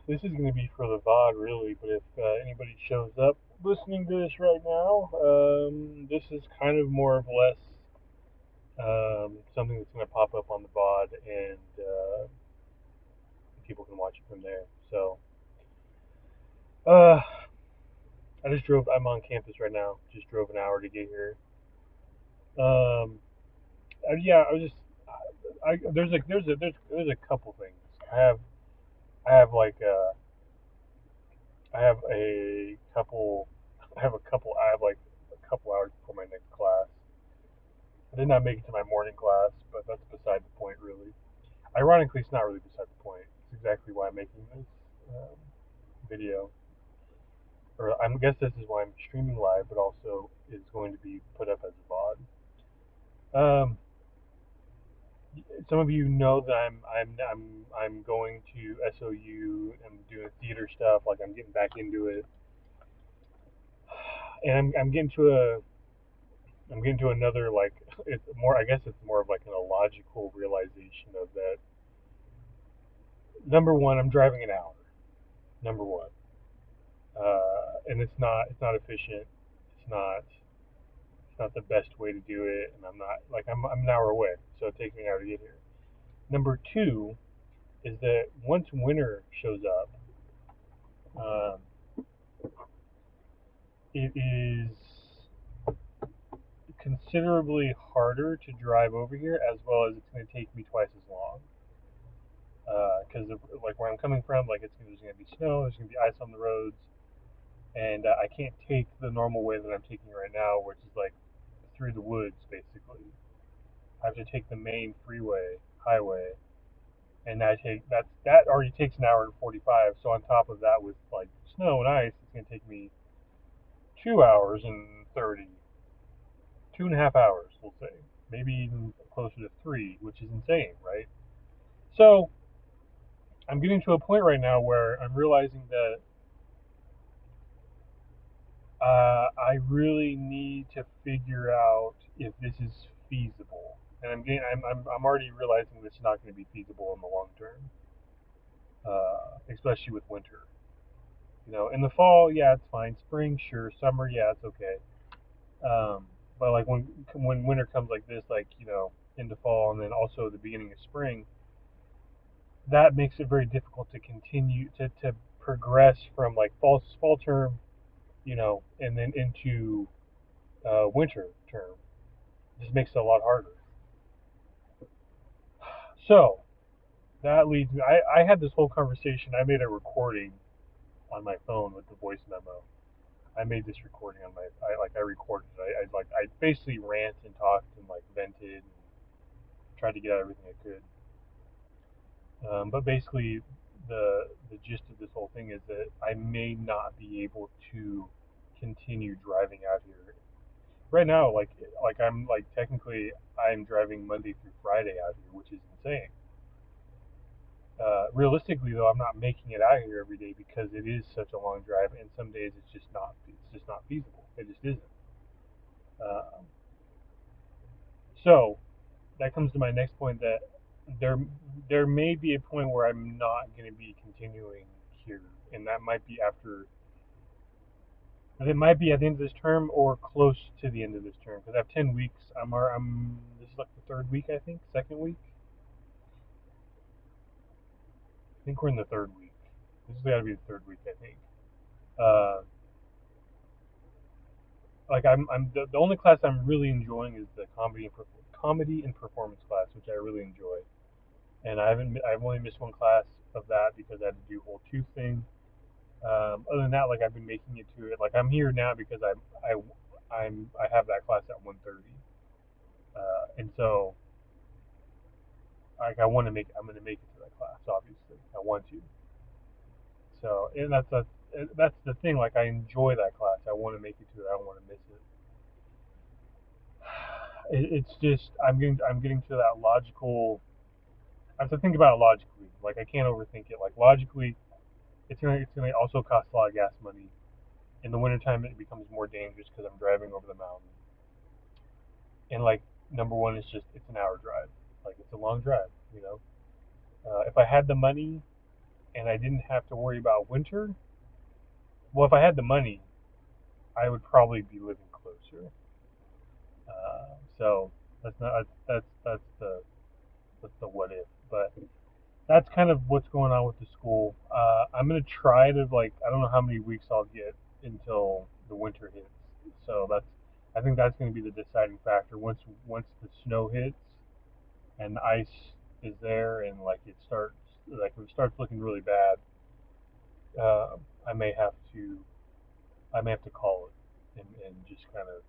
This is going to be for the VOD, really, but if anybody shows up listening to this right now, this is kind of more or less something that's going to pop up on the VOD, and people can watch it from there. So, uh, I just drove. I'm on campus right now. Just drove an hour to get here. Um, yeah, I was just. There's a couple things. I have I have like I have a couple. I have a couple. I have like a couple hours before my next class. I did not make it to my morning class, but that's beside the point, really. Ironically, it's not really beside the point. It's exactly why I'm making this video. Or I guess this is why I'm streaming live, but also is going to be put up as a VOD. Some of you know that I'm going to SOU. I'm doing theater stuff. Like I'm getting back into it, and I'm getting to another like it's more. I guess it's more of like an illogical realization of that. Number one, I'm driving an hour. Number one, and it's not efficient. It's not it's not the best way to do it, and I'm an hour away, so it takes me an hour to get here. Number two is that once winter shows up, um, it is considerably harder to drive over here, as well as it's going to take me twice as long. Because like where I'm coming from, like there's going to be snow, there's going to be ice on the roads, and I can't take the normal way that I'm taking right now, which is like through the woods basically. I have to take the main freeway highway, and that already takes an hour and 45. So on top of that, with like snow and ice, it's going to take me 2 hours and 30, 2.5 hours, we'll say, maybe even closer to three, which is insane, right? So I'm getting to a point right now where I'm realizing that I really need to figure out if this is feasible. And I'm already realizing this is not going to be feasible in the long term, especially with winter. In the fall, yeah, it's fine. Spring, sure. Summer, yeah, it's okay. But like when winter comes like this, like into fall and then also the beginning of spring, that makes it very difficult to continue to progress from like fall term, and then into winter term. It just makes it a lot harder. So that leads me. I had this whole conversation. I made a recording on my phone with the voice memo. I made this recording on I recorded it. I basically rant and talked and like vented and tried to get out everything I could. But basically, the gist of this whole thing is that I may not be able to continue driving out here right now. Like I'm like technically I'm driving Monday through Friday out here, which is insane. Realistically, though, I'm not making it out here every day because it is such a long drive, and some days it's just not feasible. It just isn't. Uh, so that comes to my next point that there there may be a point where I'm not going to be continuing here, and that might be after. It might be at the end of this term or close to the end of this term because I have 10 weeks. I'm this is like the third week, I think, second week. I think we're in the third week. This has got to be the third week, I think. Uh, like I'm the only class I'm really enjoying is the comedy and performance class, which I really enjoy. And I've only missed one class of that because I had to do whole tooth thing. Other than that, like I've been making it to it. Like I'm here now because I have that class at 1:30, and so like I'm gonna make it to that class. Obviously, I want to. So and that's the thing. Like I enjoy that class. I want to make it to it. I don't want to miss it. It's just I'm getting to that logical. I have to think about it logically. Like I can't overthink it. Like logically, it's gonna also cost a lot of gas money. In the wintertime, it becomes more dangerous because I'm driving over the mountain. And like number one, it's an hour drive. Like it's a long drive. If I had the money, and I didn't have to worry about winter, well, if I had the money, I would probably be living closer. So that's the what if, but that's kind of what's going on with the school. I'm gonna try to like I don't know how many weeks I'll get until the winter hits. So that's I think that's gonna be the deciding factor. Once the snow hits and the ice is there and like if it starts looking really bad, uh, I may have to I may have to call it and just kind of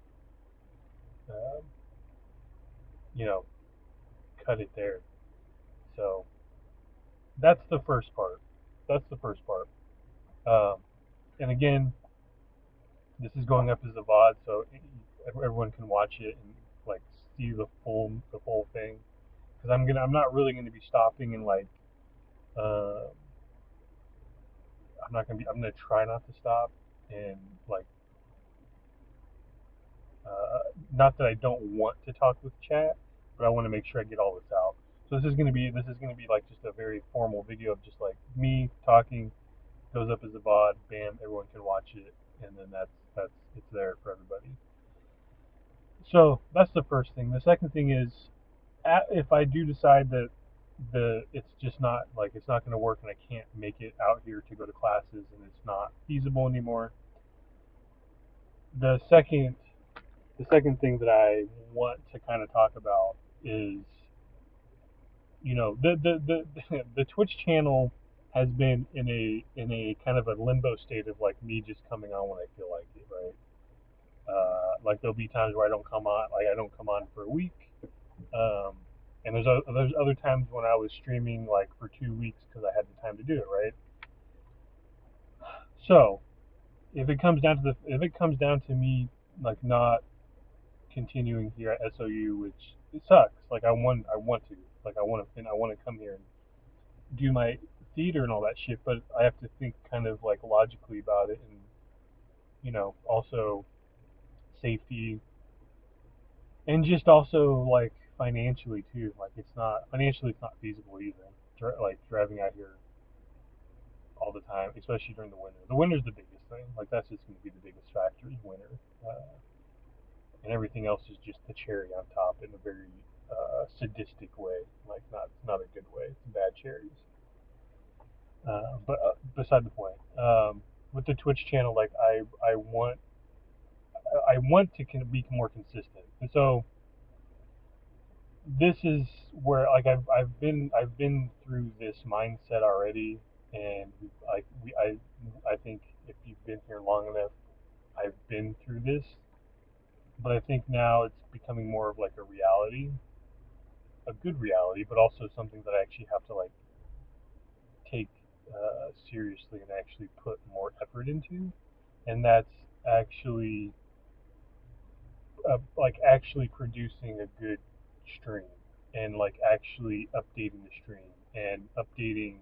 uh, you know cut it there. So that's the first part. That's the first part. Um, and again, this is going up as a VOD, so everyone can watch it and like see the full thing. Because I'm not really gonna be stopping and like uh, I'm gonna try not to stop and like not that I don't want to talk with chat, but I want to make sure I get all this out. So this is gonna be like just a very formal video of just like me talking, goes up as a VOD, bam, everyone can watch it, and then that's it's there for everybody. So that's the first thing. The second thing is, if I do decide that it's just not like it's not going to work and I can't make it out here to go to classes and it's not feasible anymore, the second the second thing that I want to kind of talk about is the Twitch channel has been in a kind of a limbo state of like me just coming on when I feel like it, right? Like there'll be times where I don't come on, like I don't come on for a week, um, and there's other times when I was streaming like for 2 weeks because I had the time to do it, right? So if it comes down to me like not continuing here at SOU, which it sucks. Like I want to, like I want to come here and do my theater and all that shit, but I have to think kind of like logically about it, and also safety and just also like financially too. Like it's not feasible either. Like driving out here all the time, especially during the winter. The winter's the biggest thing. Like that's just going to be the biggest factor is winter, and everything else is just the cherry on top in a very sadistic way. Like not a good way. It's bad cherries. But beside the point. With the Twitch channel, like I want to be more consistent, and so this is where like I've been through this mindset already, and like I think if you've been here long enough, I've been through this, but I think now it's becoming more of like a reality, a good reality, but also something that I actually have to like take seriously and actually put more effort into, and that's actually like actually producing a good stream and like actually updating the stream and updating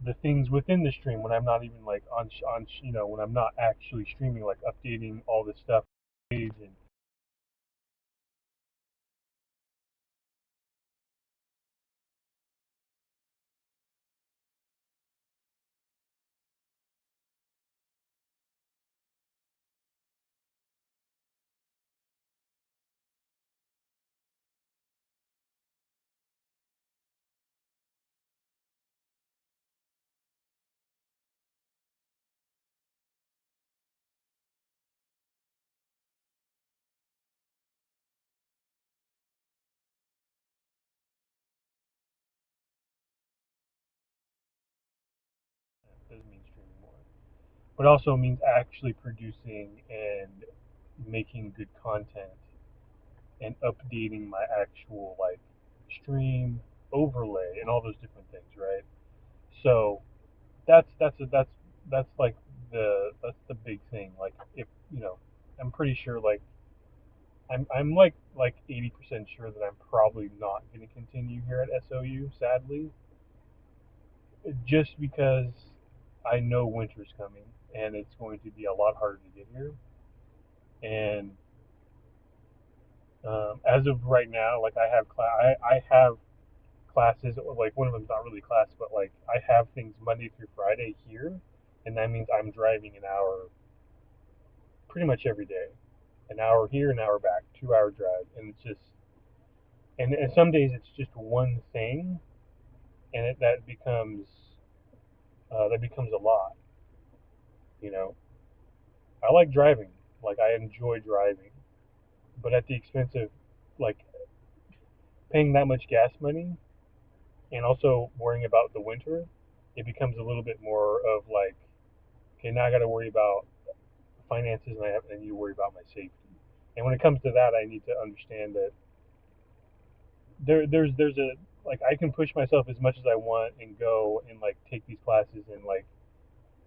the things within the stream when I'm not even like on when I'm not actually streaming, like updating all this stuff and it doesn't mean streaming more, but also means actually producing and making good content and updating my actual like stream overlay and all those different things, right? So that's like that's the big thing. Like if I'm pretty sure like I'm like 80% sure that I'm probably not going to continue here at SOU. Sadly, just because I know winter's coming and it's going to be a lot harder to get here. And as of right now, like I have classes. Like one of them's not really class, but like I have things Monday through Friday here, and that means I'm driving an hour pretty much every day. An hour here, an hour back, 2 hour drive, and it's just and some days it's just one thing, and that becomes a lot. You know, I like driving, like I enjoy driving, but at the expense of like paying that much gas money and also worrying about the winter, it becomes a little bit more of like, okay, now I got to worry about finances and you worry about my safety. And when it comes to that, I need to understand that there's a like I can push myself as much as I want and go and like take these classes and like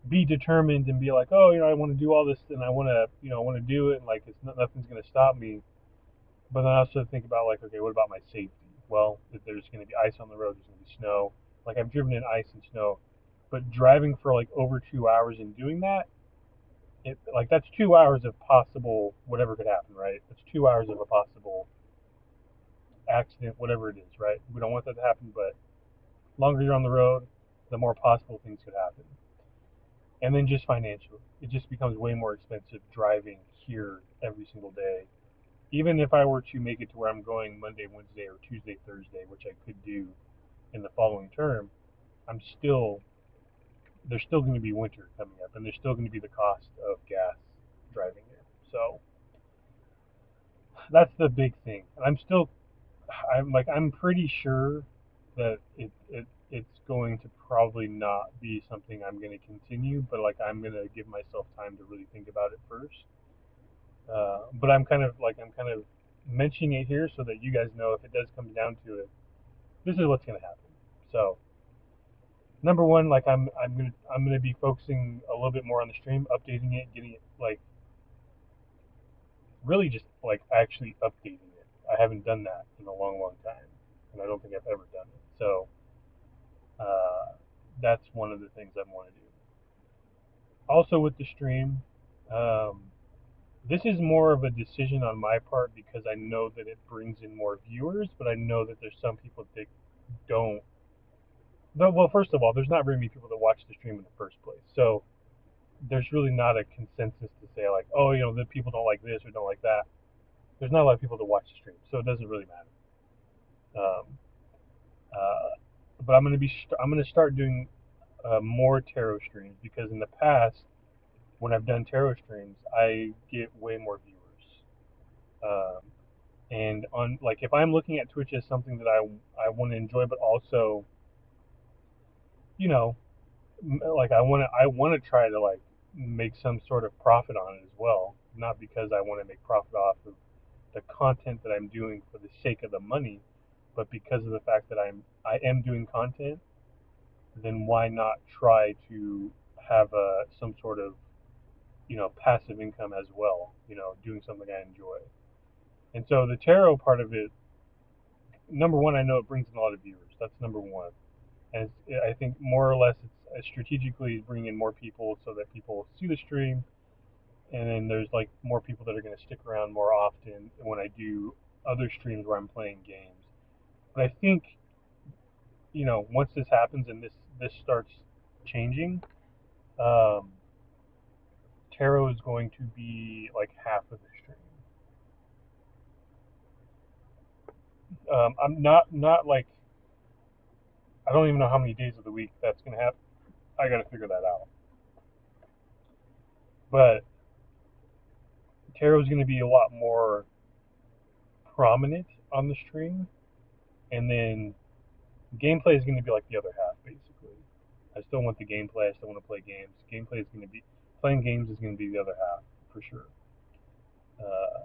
be determined and be like, oh, I want to do all this and I want to, I want to do it and like nothing's going to stop me. But then I also think about like, okay, what about my safety? Well, if there's going to be ice on the road, there's going to be snow. Like I've driven in ice and snow, but driving for like over 2 hours and doing that, like that's 2 hours of possible whatever could happen, right? That's 2 hours of a possible accident, whatever it is, right? We don't want that to happen, but longer you're on the road, the more possible things could happen. And then just financially, it just becomes way more expensive driving here every single day. Even if I were to make it to where I'm going Monday, Wednesday, or Tuesday, Thursday, which I could do in the following term, I'm still there's still going to be winter coming up, and there's still going to be the cost of gas driving here. So that's the big thing. And I'm pretty sure that it's going to probably not be something I'm going to continue, but like I'm going to give myself time to really think about it first. But I'm kind of mentioning it here so that you guys know if it does come down to it, this is what's going to happen. So number one, like I'm gonna be focusing a little bit more on the stream, updating it, getting it like really just like actually updating it. I haven't done that in a long, long time, and I don't think I've ever done it. So uh, that's one of the things I want to do. Also with the stream, um, this is more of a decision on my part because I know that it brings in more viewers, but I know that there's some people that don't. Well, first of all, there's not very many people that watch the stream in the first place, so there's really not a consensus to say like, oh, the people don't like this or don't like that. There's not a lot of people that watch the stream, so it doesn't really matter. Um, uh, but I'm gonna start doing more tarot streams because in the past, when I've done tarot streams, I get way more viewers. Um, and on like if I'm looking at Twitch as something that I want to enjoy, but also you know like I want to try to like make some sort of profit on it as well, not because I want to make profit off of the content that I'm doing for the sake of the money, but because of the fact that I am doing content, then why not try to have some sort of passive income as well, doing something I enjoy. And so the tarot part of it, number one, I know it brings in a lot of viewers. That's number one. And I think more or less it's strategically bringing in more people so that people see the stream, and then there's like more people that are going to stick around more often when I do other streams where I'm playing games. But I think once this happens and this starts changing, um, tarot is going to be like half of the stream. I'm not like I don't even know how many days of the week that's going to happen. I got to figure that out. But tarot is going to be a lot more prominent on the stream, and then gameplay is going to be like the other half, basically. I still want the gameplay. I still want to play games. Gameplay is going to be playing games is going to be the other half for sure. Uh,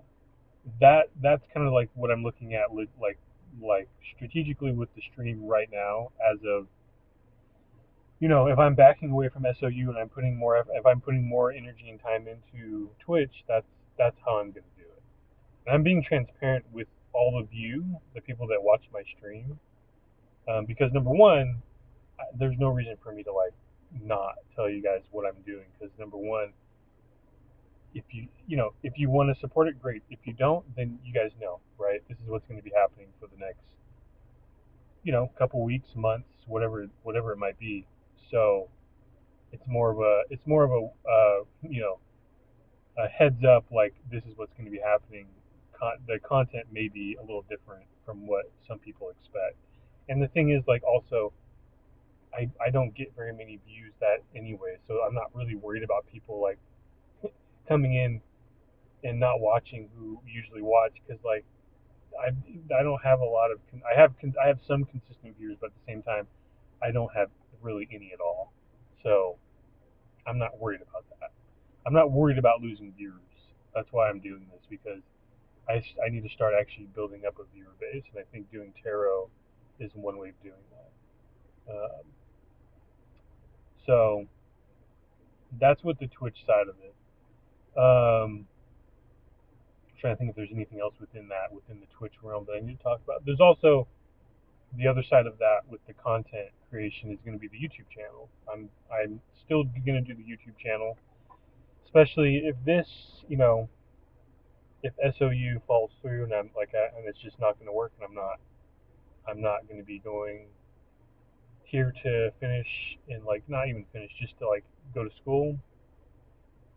that's kind of like what I'm looking at, like strategically with the stream right now. As of if I'm backing away from SOU and if I'm putting more energy and time into Twitch, that's how I'm going to do it. And I'm being transparent with all of you, the people that watch my stream, because number one, there's no reason for me to like not tell you guys what I'm doing. Because number one, if you want to support it, great. If you don't, then you guys know, right? This is what's going to be happening for the next a couple weeks, months, whatever it might be. So it's more of a a heads up, like this is what's going to be happening. The content may be a little different from what some people expect. And the thing is, like, also, I don't get very many views that anyway, so I'm not really worried about people like coming in and not watching who usually watch, because like I I don't have a lot of I have some consistent viewers, but at the same time I don't have really any at all. So I'm not worried about that. I'm not worried about losing viewers. That's why I'm doing this, because I need to start actually building up a viewer base, and I think doing tarot is one way of doing that. So that's what the Twitch side of it. I'm trying to think if there's anything else within the Twitch realm that I need to talk about. There's also the other side of that with the content creation is going to be the YouTube channel. I'm still going to do the YouTube channel, especially if this, if SOU falls through and and it's just not going to work, and I'm not going to be going here to finish, and like not even finish, just to like go to school.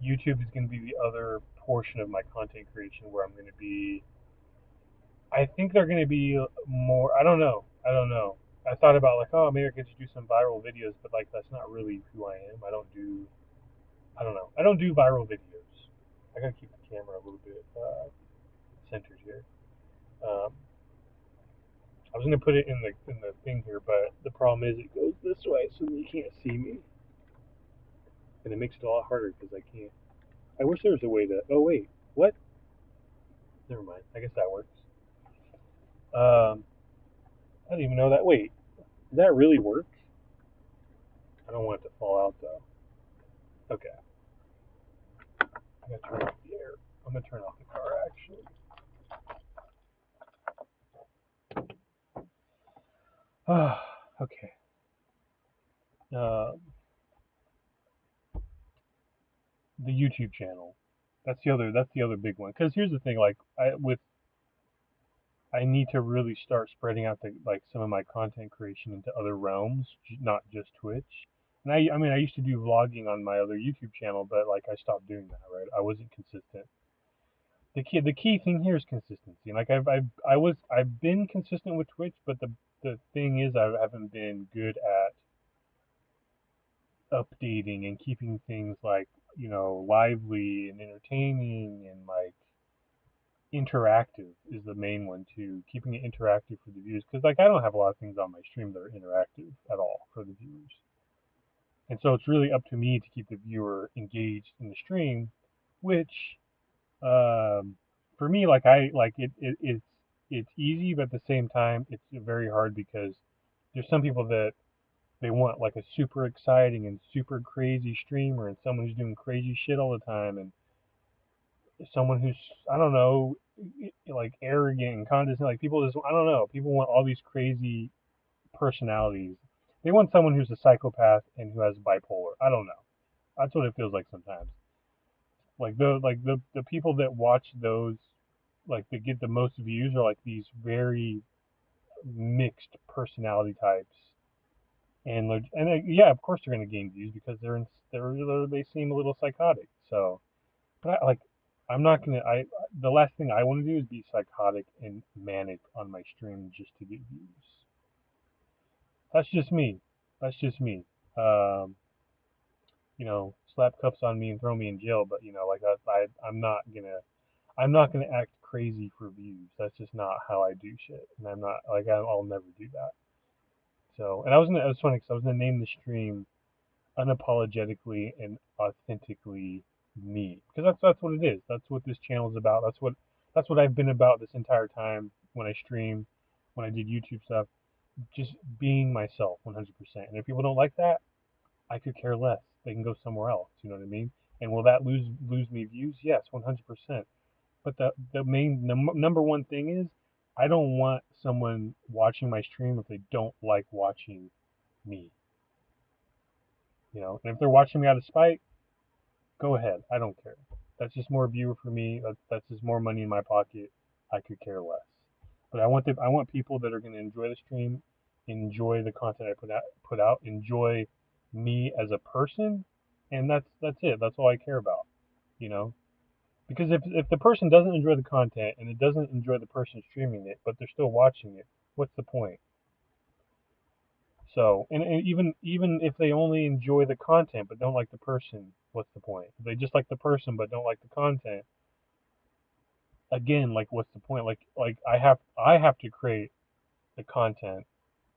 YouTube is going to be the other portion of my content creation where I'm going to be. I think they're going to be more. I don't know. I don't know. I thought about like, oh, maybe I could just do some viral videos, but like that's not really who I am. I don't do. I don't know. I don't do viral videos. I gotta keep the camera a little bit centered here. Um, I was gonna put it in the thing here, but the problem is it goes this way, so you can't see me, and it makes it a lot harder because I can't. I wish there was a way to. Oh wait, what? Never mind. I guess that works. I didn't even know that. Wait, does that really work? I don't want it to fall out though. Okay, I gotta turn off the air. I'm gonna turn off the car actually. Okay. Um, the YouTube channel. That's the other big one. Because here's the thing, like I need to really start spreading out the like some of my content creation into other realms, not just Twitch. And I mean, I used to do vlogging on my other YouTube channel, but like I stopped doing that. Right, I wasn't consistent. The key thing here is consistency. And like I've been consistent with Twitch, but the thing is I haven't been good at updating and keeping things like lively and entertaining, and like interactive is the main one too. Keeping it interactive for the viewers, because like I don't have a lot of things on my stream that are interactive at all for the viewers, and so it's really up to me to keep the viewer engaged in the stream, which um, for me, like I like it's easy, but at the same time it's very hard, because there's some people that they want like a super exciting and super crazy streamer, and someone who's doing crazy shit all the time, and someone who's, I don't know, like arrogant and condescending. Like people just, I don't know. People want all these crazy personalities. They want someone who's a psychopath and who has bipolar. I don't know. That's what it feels like sometimes. Like the people that watch those, like they get the most views, are like these very mixed personality types. Yeah, of course they're gonna gain views because they seem a little psychotic. So, but I'm not gonna. The last thing I want to do is be psychotic and manic on my stream just to get views. That's just me. That's just me. Um, slap cups on me and throw me in jail, but like I'm not gonna act crazy for views. That's just not how I do shit, and I'm not like I'll never do that. So, and it was funny because I was gonna name the stream unapologetically and authentically me, because that's what it is. That's what this channel is about. That's what I've been about this entire time when I stream, when I did YouTube stuff, just being myself 100%. And if people don't like that, I could care less. They can go somewhere else. You know what I mean? And will that lose me views? Yes, 100%. But the main number one thing is I don't want someone watching my stream if they don't like watching me. And if they're watching me out of spite, go ahead. I don't care. That's just more viewer for me. That's just more money in my pocket. I could care less. But I want people that are going to enjoy the stream enjoy the content I put out, enjoy me as a person, and that's it. That's all I care about, you know. Because if the person doesn't enjoy the content and it doesn't enjoy the person streaming it, but they're still watching it, what's the point? So, and even if they only enjoy the content but don't like the person, what's the point? If they just like the person but don't like the content, again, like what's the point? Like I have to create the content,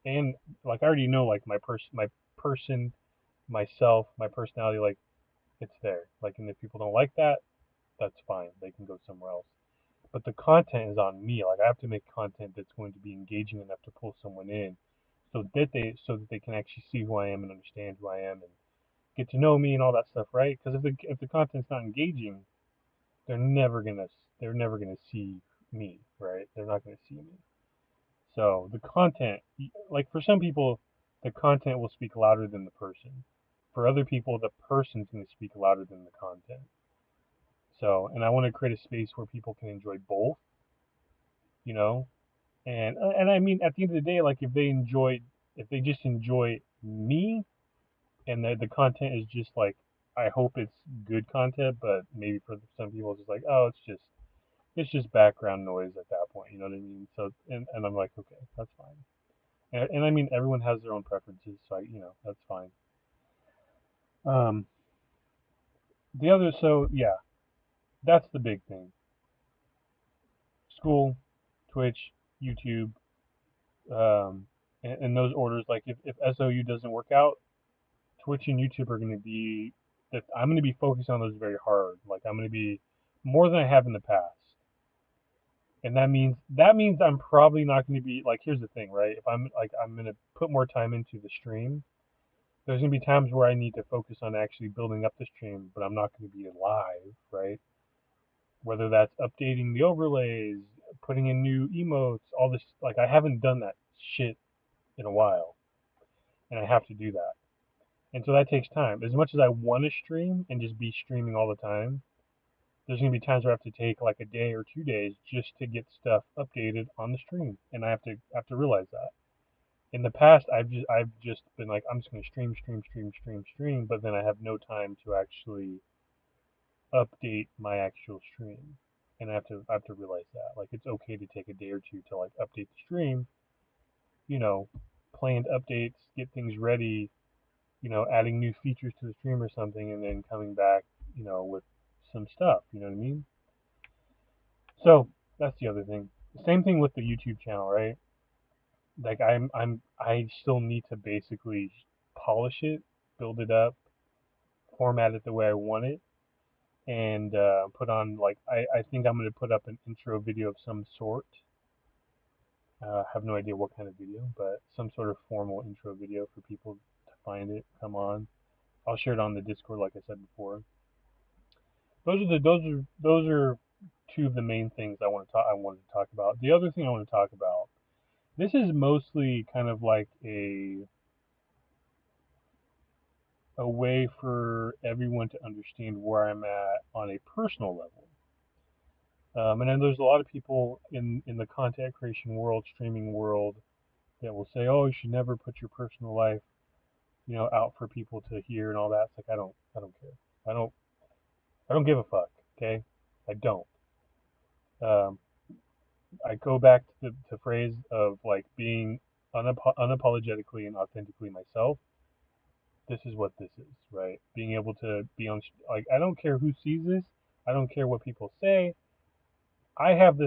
and like I already know like my person, myself, my personality, like it's there. Like, and if people don't like that, that's fine. They can go somewhere else. But the content is on me. Like I have to make content that's going to be engaging enough to pull someone in, so that they can actually see who I am and understand who I am and get to know me and all that stuff, right? Because if the content's not engaging, they're never gonna they're never gonna see me, right? They're not gonna see me. So the content, like for some people, the content will speak louder than the person. For other people, the person's gonna speak louder than the content. So, and I want to create a space where people can enjoy both, you know, and I mean, at the end of the day, like if they just enjoy me, and the content is just like, I hope it's good content, but maybe for some people it's just like, oh, it's just background noise at that point, you know what I mean? So, and I'm like, okay, that's fine. And I mean, everyone has their own preferences, so that's fine. Um, so yeah, that's the big thing. School, Twitch, YouTube, and those orders. Like if SOU doesn't work out, Twitch and YouTube are going to be that I'm going to be focused on those very hard. Like I'm going to be more than I have in the past. And that means I'm probably not going to be like, here's the thing, right? If I'm going to put more time into the stream, there's going to be times where I need to focus on actually building up the stream, but I'm not going to be live, right? Whether that's updating the overlays, putting in new emotes, all this, like I haven't done that shit in a while, and I have to do that. And so that takes time. As much as I want to stream and just be streaming all the time, there's gonna be times where I have to take like a day or 2 days just to get stuff updated on the stream, and I have to realize that. In the past, I've just been like, I'm just gonna stream, stream, stream, stream, stream, but then I have no time to actually update my actual stream, and I have to realize that, like, it's okay to take a day or two to like update the stream, you know, planned updates, get things ready, adding new features to the stream or something, and then coming back, with some stuff. You know what I mean? So that's the other thing. Same thing with the YouTube channel, right? Like I still need to basically polish it, build it up, format it the way I want it, and put on like I think I'm gonna put up an intro video of some sort. Have no idea what kind of video, but some sort of formal intro video for people to find it, come on. I'll share it on the Discord, like I said before. Those are two of the main things I wanted to talk about. The other thing I want to talk about. This is mostly kind of like a way for everyone to understand where I'm at on a personal level. And then there's a lot of people in the content creation world, streaming world, that will say, "Oh, you should never put your personal life, out for people to hear and all that." It's like I don't care. I don't, I don't give a fuck. Okay, I don't. Um, I go back to the phrase of like being unapologetically and authentically myself. This is what this is, right? Being able to be on, like, I don't care who sees this. I don't care what people say. I have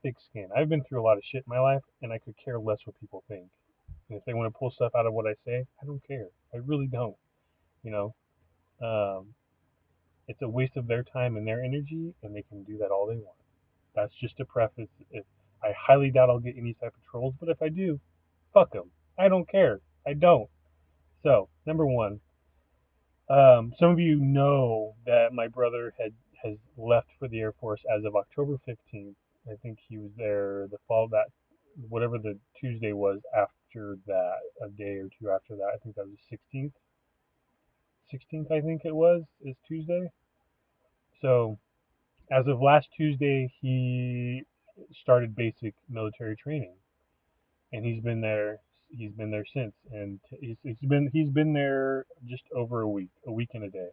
thick skin. I've been through a lot of shit in my life, and I could care less what people think. And if they want to pull stuff out of what I say, I don't care. I really don't. You know, um, it's a waste of their time and their energy, and they can do that all they want. That's just a preface. If I highly doubt I'll get any type of trolls, but if I do, fuck them. I don't care. I don't. So, number one, some of you know that my brother has left for the Air Force as of October 15th. I think he was there the fall that whatever the Tuesday was after that, a day or two after that. I think that was the 16th. 16th, I think it was, is Tuesday. So as of last Tuesday, he started basic military training, and he's been there. he's been there since, and he's been there just over a week and a day.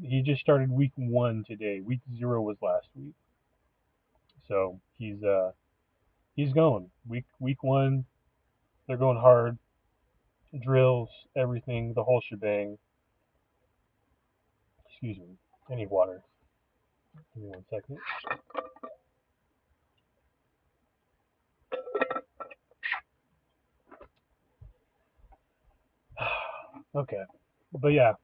He just started week 1 today. Week 0 was last week, so he's going week 1. They're going hard, drills, everything, the whole shebang. Excuse me, I need water. Give me 1 second. Okay, but yeah,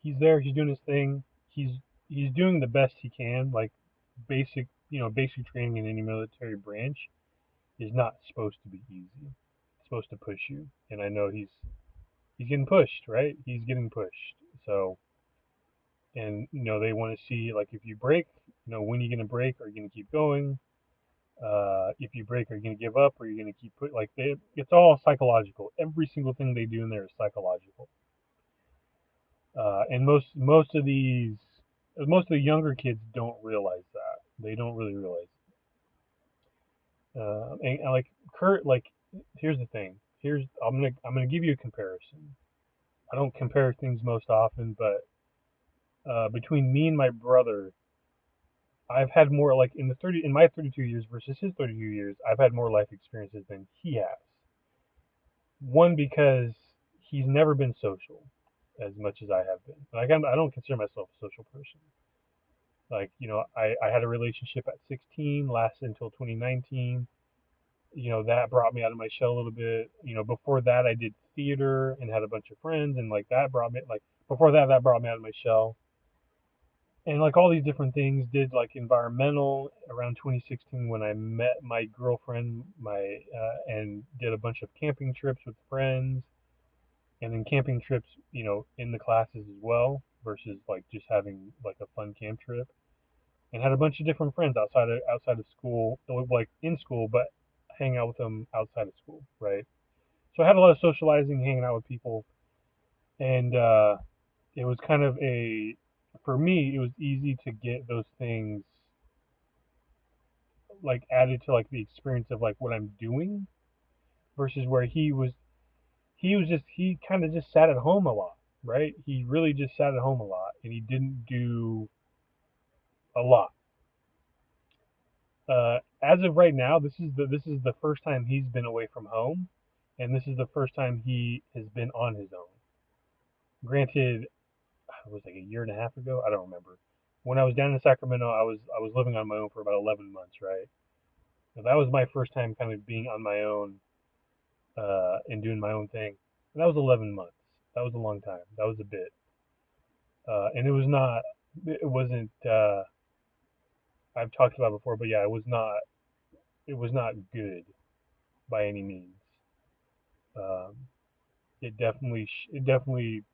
he's there. He's doing his thing. He's he's doing the best he can. Like basic training in any military branch is not supposed to be easy. It's supposed to push you, and I know he's getting pushed, right? He's getting pushed. So, and they want to see like if you break, when are you gonna break? Are you gonna keep going? If you break, are you gonna give up? Or are you gonna keep it's all psychological. Every single thing they do in there is psychological. And most of the younger kids don't realize that. They don't really realize. And like Kurt, like here's the thing. I'm gonna give you a comparison. I don't compare things most often, but between me and my brother, I've had more like in my 32 years versus his 32 years. I've had more life experiences than he has. One, because he's never been social as much as I have been. Like I don't consider myself a social person. Like I had a relationship at 16, lasted until 2019. That brought me out of my shell a little bit. Before that I did theater and had a bunch of friends, and like that brought me like before that brought me out of my shell. And like all these different things, did like environmental around 2016 when I met my girlfriend, and did a bunch of camping trips with friends, and then camping trips, in the classes as well, versus like just having like a fun camp trip. And had a bunch of different friends outside of school, like in school, but hang out with them outside of school, right? So I had a lot of socializing, hanging out with people, and it was kind of for me, it was easy to get those things like added to like the experience of like what I'm doing versus where he kind of just sat at home a lot, right? He really just sat at home a lot, and he didn't do a lot. As of right now, this is the first time he's been away from home, and this is the first time he has been on his own. Granted, it was like a year and a half ago. I don't remember. When I was down in Sacramento, I was living on my own for about 11 months, right? So that was my first time kind of being on my own, and doing my own thing. And that was 11 months. That was a long time. That was a bit. And it was not. It wasn't. I've talked about it before, but yeah, it was not. It was not good by any means. Um, it definitely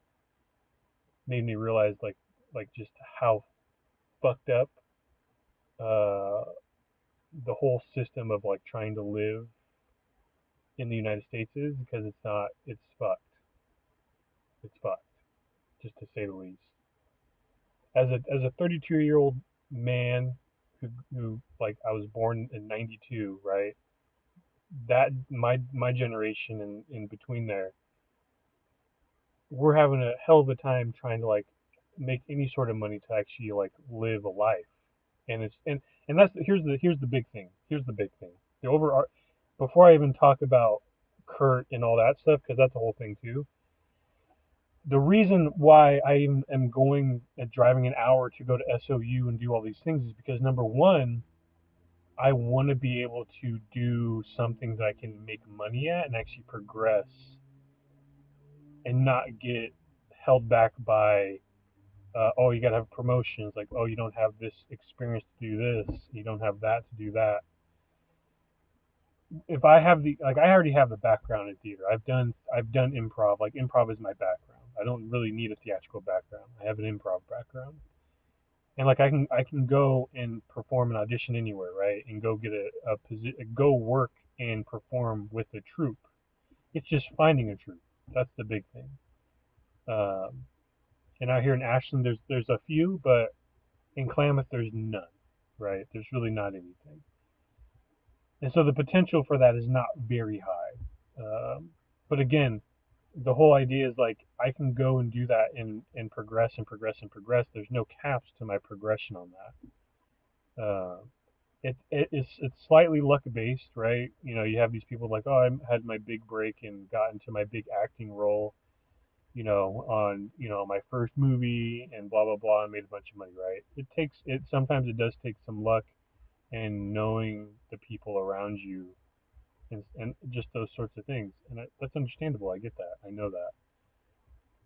made me realize like just how fucked up uh, the whole system of like trying to live in the United States is, because it's not. It's fucked. It's fucked, just to say the least. As a 32-year-old man who like I was born in '92, right? That my generation and in between there, we're having a hell of a time trying to like make any sort of money to actually like live a life. And it's and that's here's the big thing. Here's the big thing. The over Before I even talk about Kurt and all that stuff, because that's the whole thing too. The reason why I even am going and driving an hour to go to SOU and do all these things is because number one, I want to be able to do something that I can make money at and actually progress and not get held back by oh, you gotta have promotions, like oh, you don't have this experience to do this, you don't have that to do that. If I have I already have the background in theater. I've done improv. Like improv is my background. I don't really need a theatrical background. I have an improv background, and like I can go and perform an audition anywhere, right? And go get a position, go work and perform with a troupe. It's just finding a troupe. That's the big thing. Um, and out here in Ashland, there's a few, but in Klamath, there's none. Right? There's really not anything, and so the potential for that is not very high. Um, but again, the whole idea is like I can go and do that and progress and progress and progress. There's no caps to my progression on that. It's slightly luck based, right? You know, you have these people like, oh, I had my big break and got into my big acting role, on my first movie and blah blah blah, and made a bunch of money, right? It sometimes it does take some luck and knowing the people around you and just those sorts of things, and that's understandable. I get that, I know that,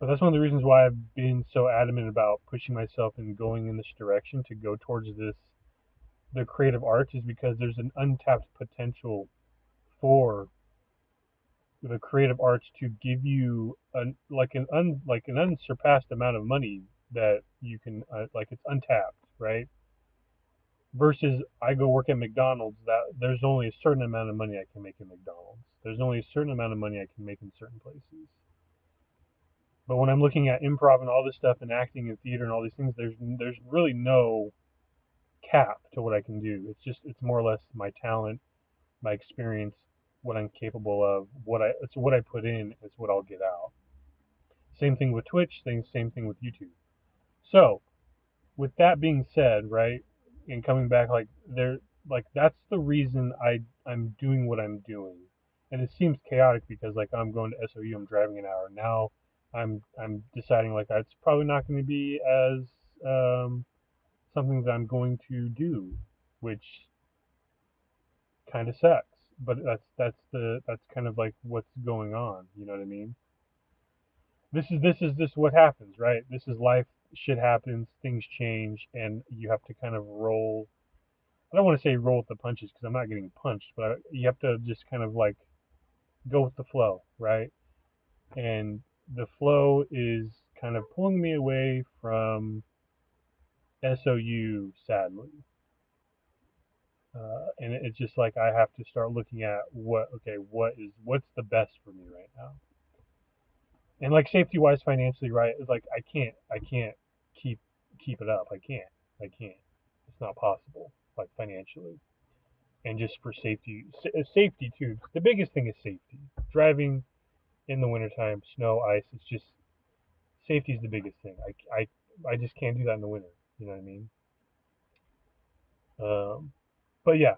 but that's one of the reasons why I've been so adamant about pushing myself and going in this direction to go towards the creative arts is because there's an untapped potential for the creative arts to give you an unsurpassed amount of money that you can like it's untapped, right? Versus I go work at McDonald's, that there's only a certain amount of money I can make in McDonald's. There's only a certain amount of money I can make in certain places. But when I'm looking at improv and all this stuff and acting and theater and all these things, there's really no cap to what I can do. It's more or less my talent, my experience, what I'm capable of, it's what I put in, it's what I'll get out. Same thing with Twitch, same thing with YouTube. So, with that being said, right, and coming back, that's the reason I'm doing what I'm doing, and it seems chaotic because like I'm going to SOU, I'm driving an hour now. I'm deciding like it's probably not going to be as something that I'm going to do, which kind of sucks. But that's kind of like what's going on. You know what I mean? This is what happens, right? This is life. Shit happens, things change, and you have to kind of roll. I don't want to say roll with the punches because I'm not getting punched, but you have to just kind of like go with the flow, right? And the flow is kind of pulling me away from SOU, sadly. And it's just like I have to start looking at what's the best for me right now, and like safety wise, financially, right? It's like I can't keep keep it up. I can't. It's not possible, like financially, and just for safety too. The biggest thing is safety. Driving in the wintertime, snow, ice. It's just safety is the biggest thing. I just can't do that in the winter. You know what I mean? Um, but yeah,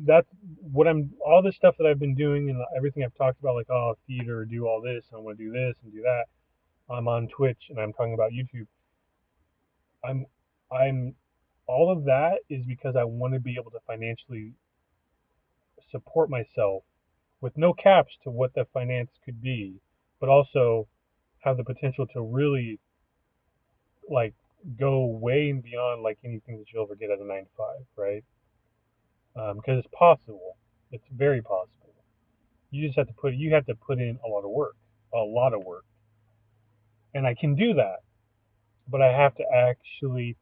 that's what I'm. All this stuff that I've been doing and everything I've talked about, like theater, do all this, I want to do this and do that. I'm on Twitch and I'm talking about YouTube. I'm I'm all of that is because I want to be able to financially support myself with no caps to what the finance could be, but also have the potential to really like go way and beyond like anything that you'll ever get at a 9 to 5, right? Because it's possible. It's very possible. You have to put in a lot of work, and I can do that, but I have to actually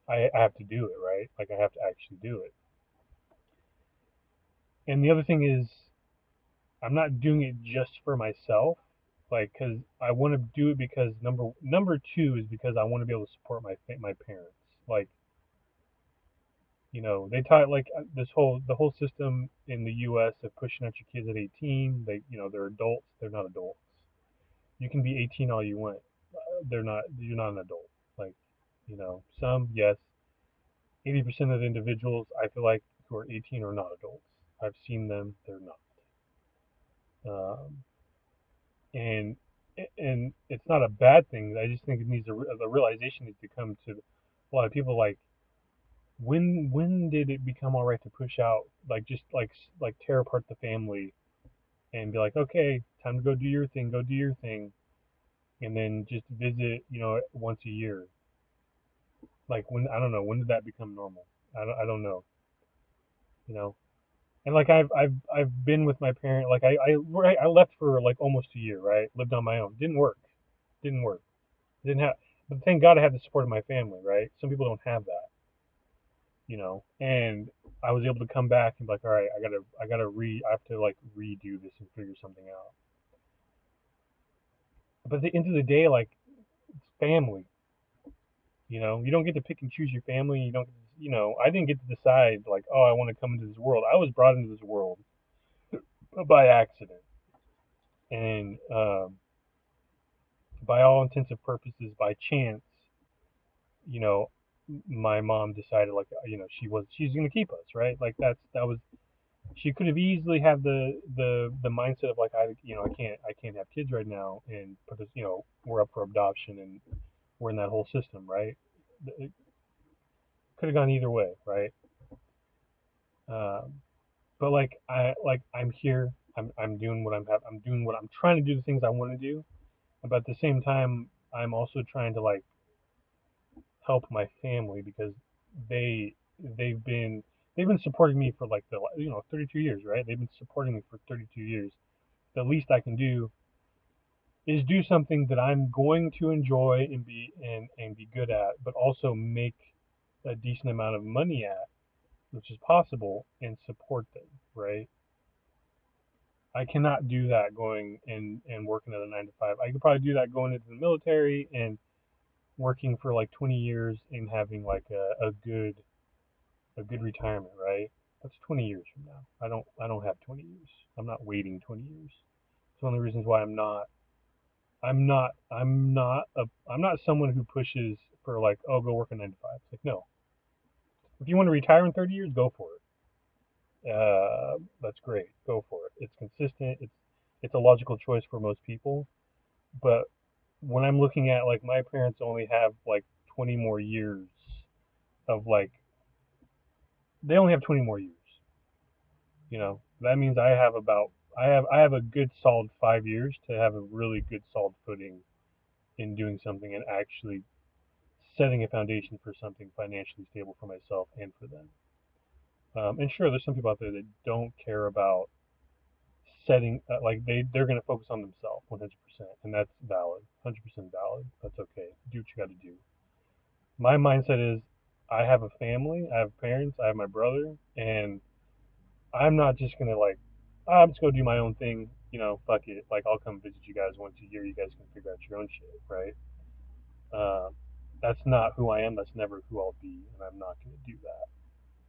I have to do it, right? Like I have to actually do it. And the other thing is I'm not doing it just for myself, like because I want to do it because number two is because I want to be able to support my parents. Like they taught like the whole system in the U.S. of pushing out your kids at 18. They're adults. They're not adults. You can be 18 all you want. They're not. You're not an adult. Like some yes. 80% of the individuals I feel like who are 18 are not adults. I've seen them. They're not. Um, and and it's not a bad thing. I just think the realization needs to come to a lot of people. Like when did it become all right to push out like just like tear apart the family and be like, okay, time to go do your thing, and then just visit once a year. Like when I don't know when did that become normal. I don't know. You know. And like I've been with my parent. Like I left for like almost a year. Right, lived on my own. Didn't work. Didn't work. Didn't have. But thank God I had the support of my family. Right. Some people don't have that. And I was able to come back and be like, all right, I have to like redo this and figure something out. But at the end of the day, like it's family. You don't get to pick and choose your family. You don't. I didn't get to decide like, oh, I want to come into this world. I was brought into this world by accident. and by all intents and purposes, by chance, you know, my mom decided like she's gonna keep us, right? Like that was she could have easily had the mindset of like I can't have kids right now and put us we're up for adoption and we're in that whole system, right? It could have gone either way, right? Um, but I'm here. I'm doing what I'm doing what I'm trying to do the things I want to do. But at the same time, I'm also trying to like help my family because they they've been they've been supporting me for like the 32 years, right? They've been supporting me for 32 years. The least I can do is do something that I'm going to enjoy and be good at, but also make a decent amount of money at, which is possible, and support them, right? I cannot do that going and working at a 9 to 5. I could probably do that going into the military and working for like 20 years and having like a good retirement, right? That's 20 years from now. I don't have 20 years. I'm not waiting 20 years. It's one of the reasons why I'm not someone who pushes for like, oh, go work a 9 to 5. It's like, no. If you want to retire in 30 years, go for it. That's great. Go for it. It's consistent. It's a logical choice for most people. But when I'm looking at like my parents only have like 20 more years of like they only have 20 more years. That means I have a good solid 5 years to have a really good solid footing in doing something and actually setting a foundation for something financially stable for myself and for them. And sure, there's some people out there that don't care about setting like they're going to focus on themselves 100%, and that's valid, 100% valid. That's okay. Do what you got to do. My mindset is, I have a family, I have parents, I have my brother, and I'm not just gonna like, I'm just gonna do my own thing. Fuck it. Like I'll come visit you guys once a year. You guys can figure out your own shit, right? Um, that's not who I am. That's never who I'll be, and I'm not gonna do that.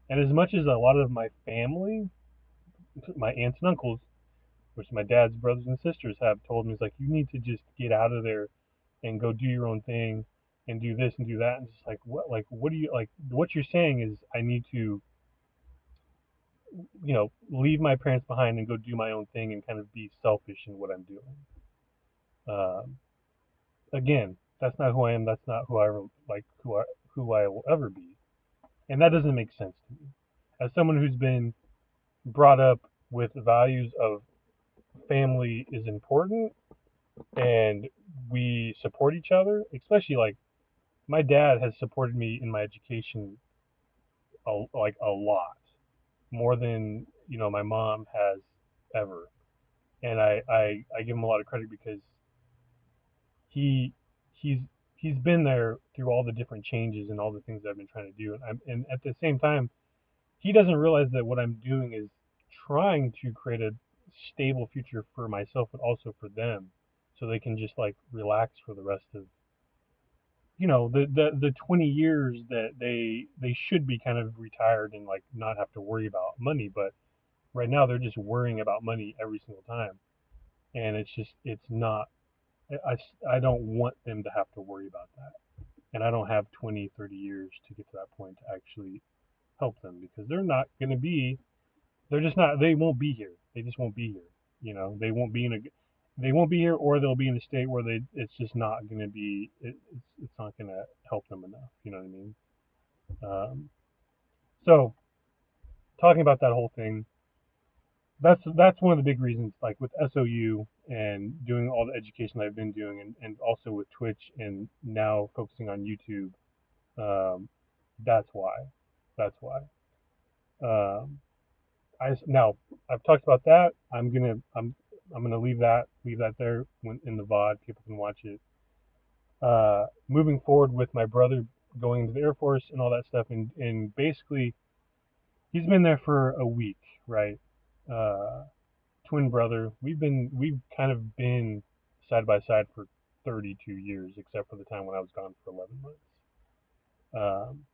And as much as a lot of my family, my aunts and uncles, which my dad's brothers and sisters have told me, is like, you need to just get out of there and go do your own thing and do this and do that. And just like what do you like? What you're saying is I need to leave my parents behind and go do my own thing and kind of be selfish in what I'm doing. Um, Again, that's not who I am. That's not who I like who I will ever be, and that doesn't make sense to me. As someone who's been brought up with values of family is important and we support each other, especially like my dad has supported me in my education like a lot more than my mom has ever, and I give him a lot of credit because he he's he's been there through all the different changes and all the things that I've been trying to do, and at the same time he doesn't realize that what I'm doing is trying to create a stable future for myself but also for them, so they can just like relax for the rest of the 20 years that they should be kind of retired and like not have to worry about money, but right now they're just worrying about money every single time, and it's not. I, I don't want them to have to worry about that. And I don't have 20, 30 years to get to that point to actually help them because they're not going to be, they're just not, they won't be here. They just won't be here. They won't be they won't be here, or they'll be in a state where it's just not going to be, it's not going to help them enough. You know what I mean? Um, so talking about that whole thing, that's one of the big reasons, like with SOU and doing all the education that I've been doing, and also with Twitch and now focusing on YouTube. Um, that's why. That's why. Um, now I've talked about that. I'm gonna leave that there when in the VOD. People can watch it. Moving forward with my brother going into the Air Force and all that stuff, and basically he's been there for a week, right? Uh, Twin brother. We've kind of been side by side for 32 years, except for the time when I was gone for 11 months. Um,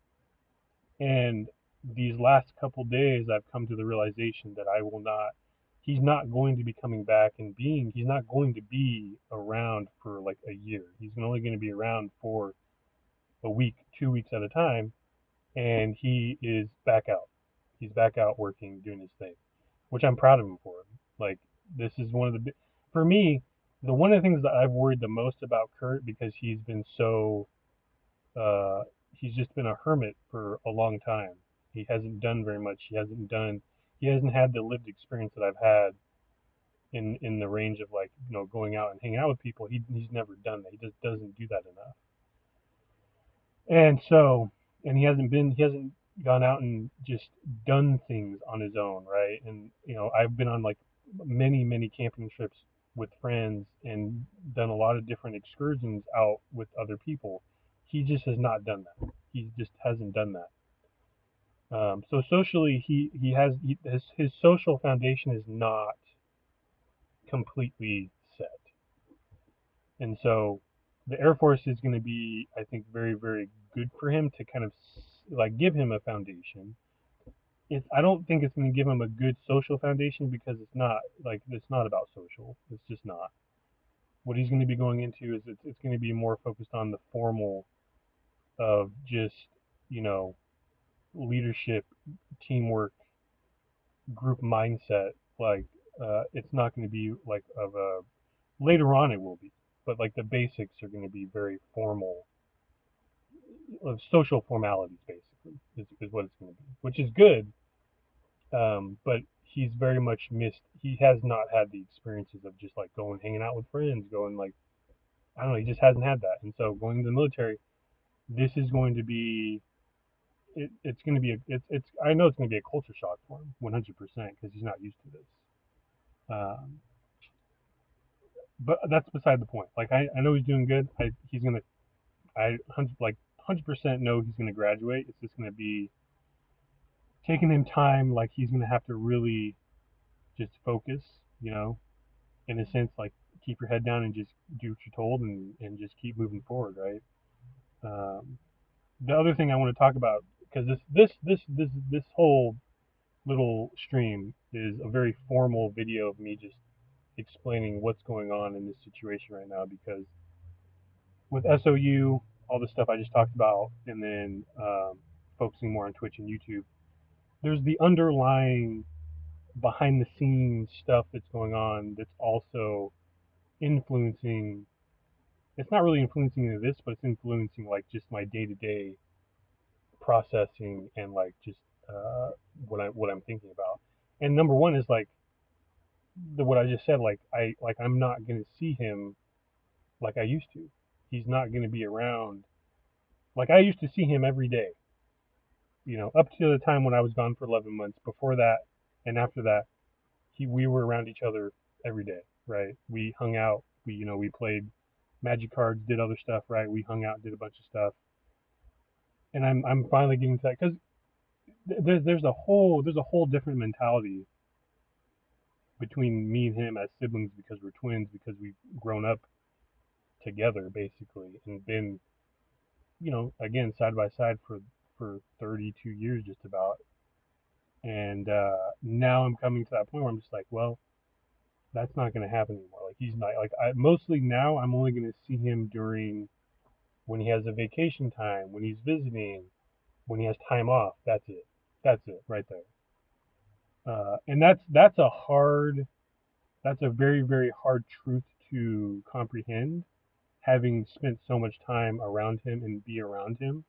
and these last couple days, I've come to the realization that I will not. he's not going to be coming back and being. He's not going to be around for like a year. He's only going to be around for a week, 2 weeks at a time, and he is back out. He's back out working, doing his thing, which I'm proud of him for. Like this is one of the for me, the one of the things that I've worried the most about Kurt because he's been so uh, he's just been a hermit for a long time. He hasn't done very much. He hasn't had the lived experience that I've had in the range of like going out and hanging out with people. He's never done that. He just doesn't do that enough. And so, and he hasn't gone out and just done things on his own, right? And I've been on like many camping trips with friends and done a lot of different excursions out with other people. He just has not done that. He just hasn't done that. So socially, his social foundation is not completely set, and so the Air Force is going to be, I think, very good for him to kind of like give him a foundation. I don't think it's going to give him a good social foundation because it's not about social. It's just not. What he's going to be going into is it's going to be more focused on the formal of just you know leadership, teamwork, group mindset. Like it's not going to be like of a later on it will be, but like the basics are going to be very formal of social formalities basically is what it's going to be, which is good. But he's very much missed. He has not had the experiences of just like going hanging out with friends, going like I don't know. He just hasn't had that, and so going to the military, this is going to be. It's going to be it's I know it's going to be a culture shock for him 100% because he's not used to this. Um, but that's beside the point. Like I know he's doing good. He's gonna I 100% know he's gonna graduate. It's just gonna be taking him time. Like he's gonna have to really just focus, in a sense, like keep your head down and just do what you're told and just keep moving forward, right? Um, the other thing I want to talk about because this whole little stream is a very formal video of me just explaining what's going on in this situation right now because with SOU, all the stuff I just talked about, and then focusing more on Twitch and YouTube, there's the underlying behind the scenes stuff that's going on that's also influencing. It's not really influencing this, but it's influencing like just my day to day processing and like just what I'm thinking about. And number one is like what I just said. I'm not gonna see him like I used to. He's not gonna be around. Like I used to see him every day. Up to the time when I was gone for 11 months. Before that and after that, we were around each other every day, right? We hung out. We played magic cards, did other stuff, right? We hung out, did a bunch of stuff, and I'm finally getting to that because there's a whole different mentality between me and him as siblings because we're twins because we've grown up together basically and been again side by side for 32 years just about. And now I'm coming to that point where I'm just like, well, that's not going to happen anymore. Like he's not like mostly now I'm only going to see him during when he has a vacation time, when he's visiting, when he has time off. That's it. That's it right there. And that's a very hard truth to comprehend, having spent so much time around him and be around him.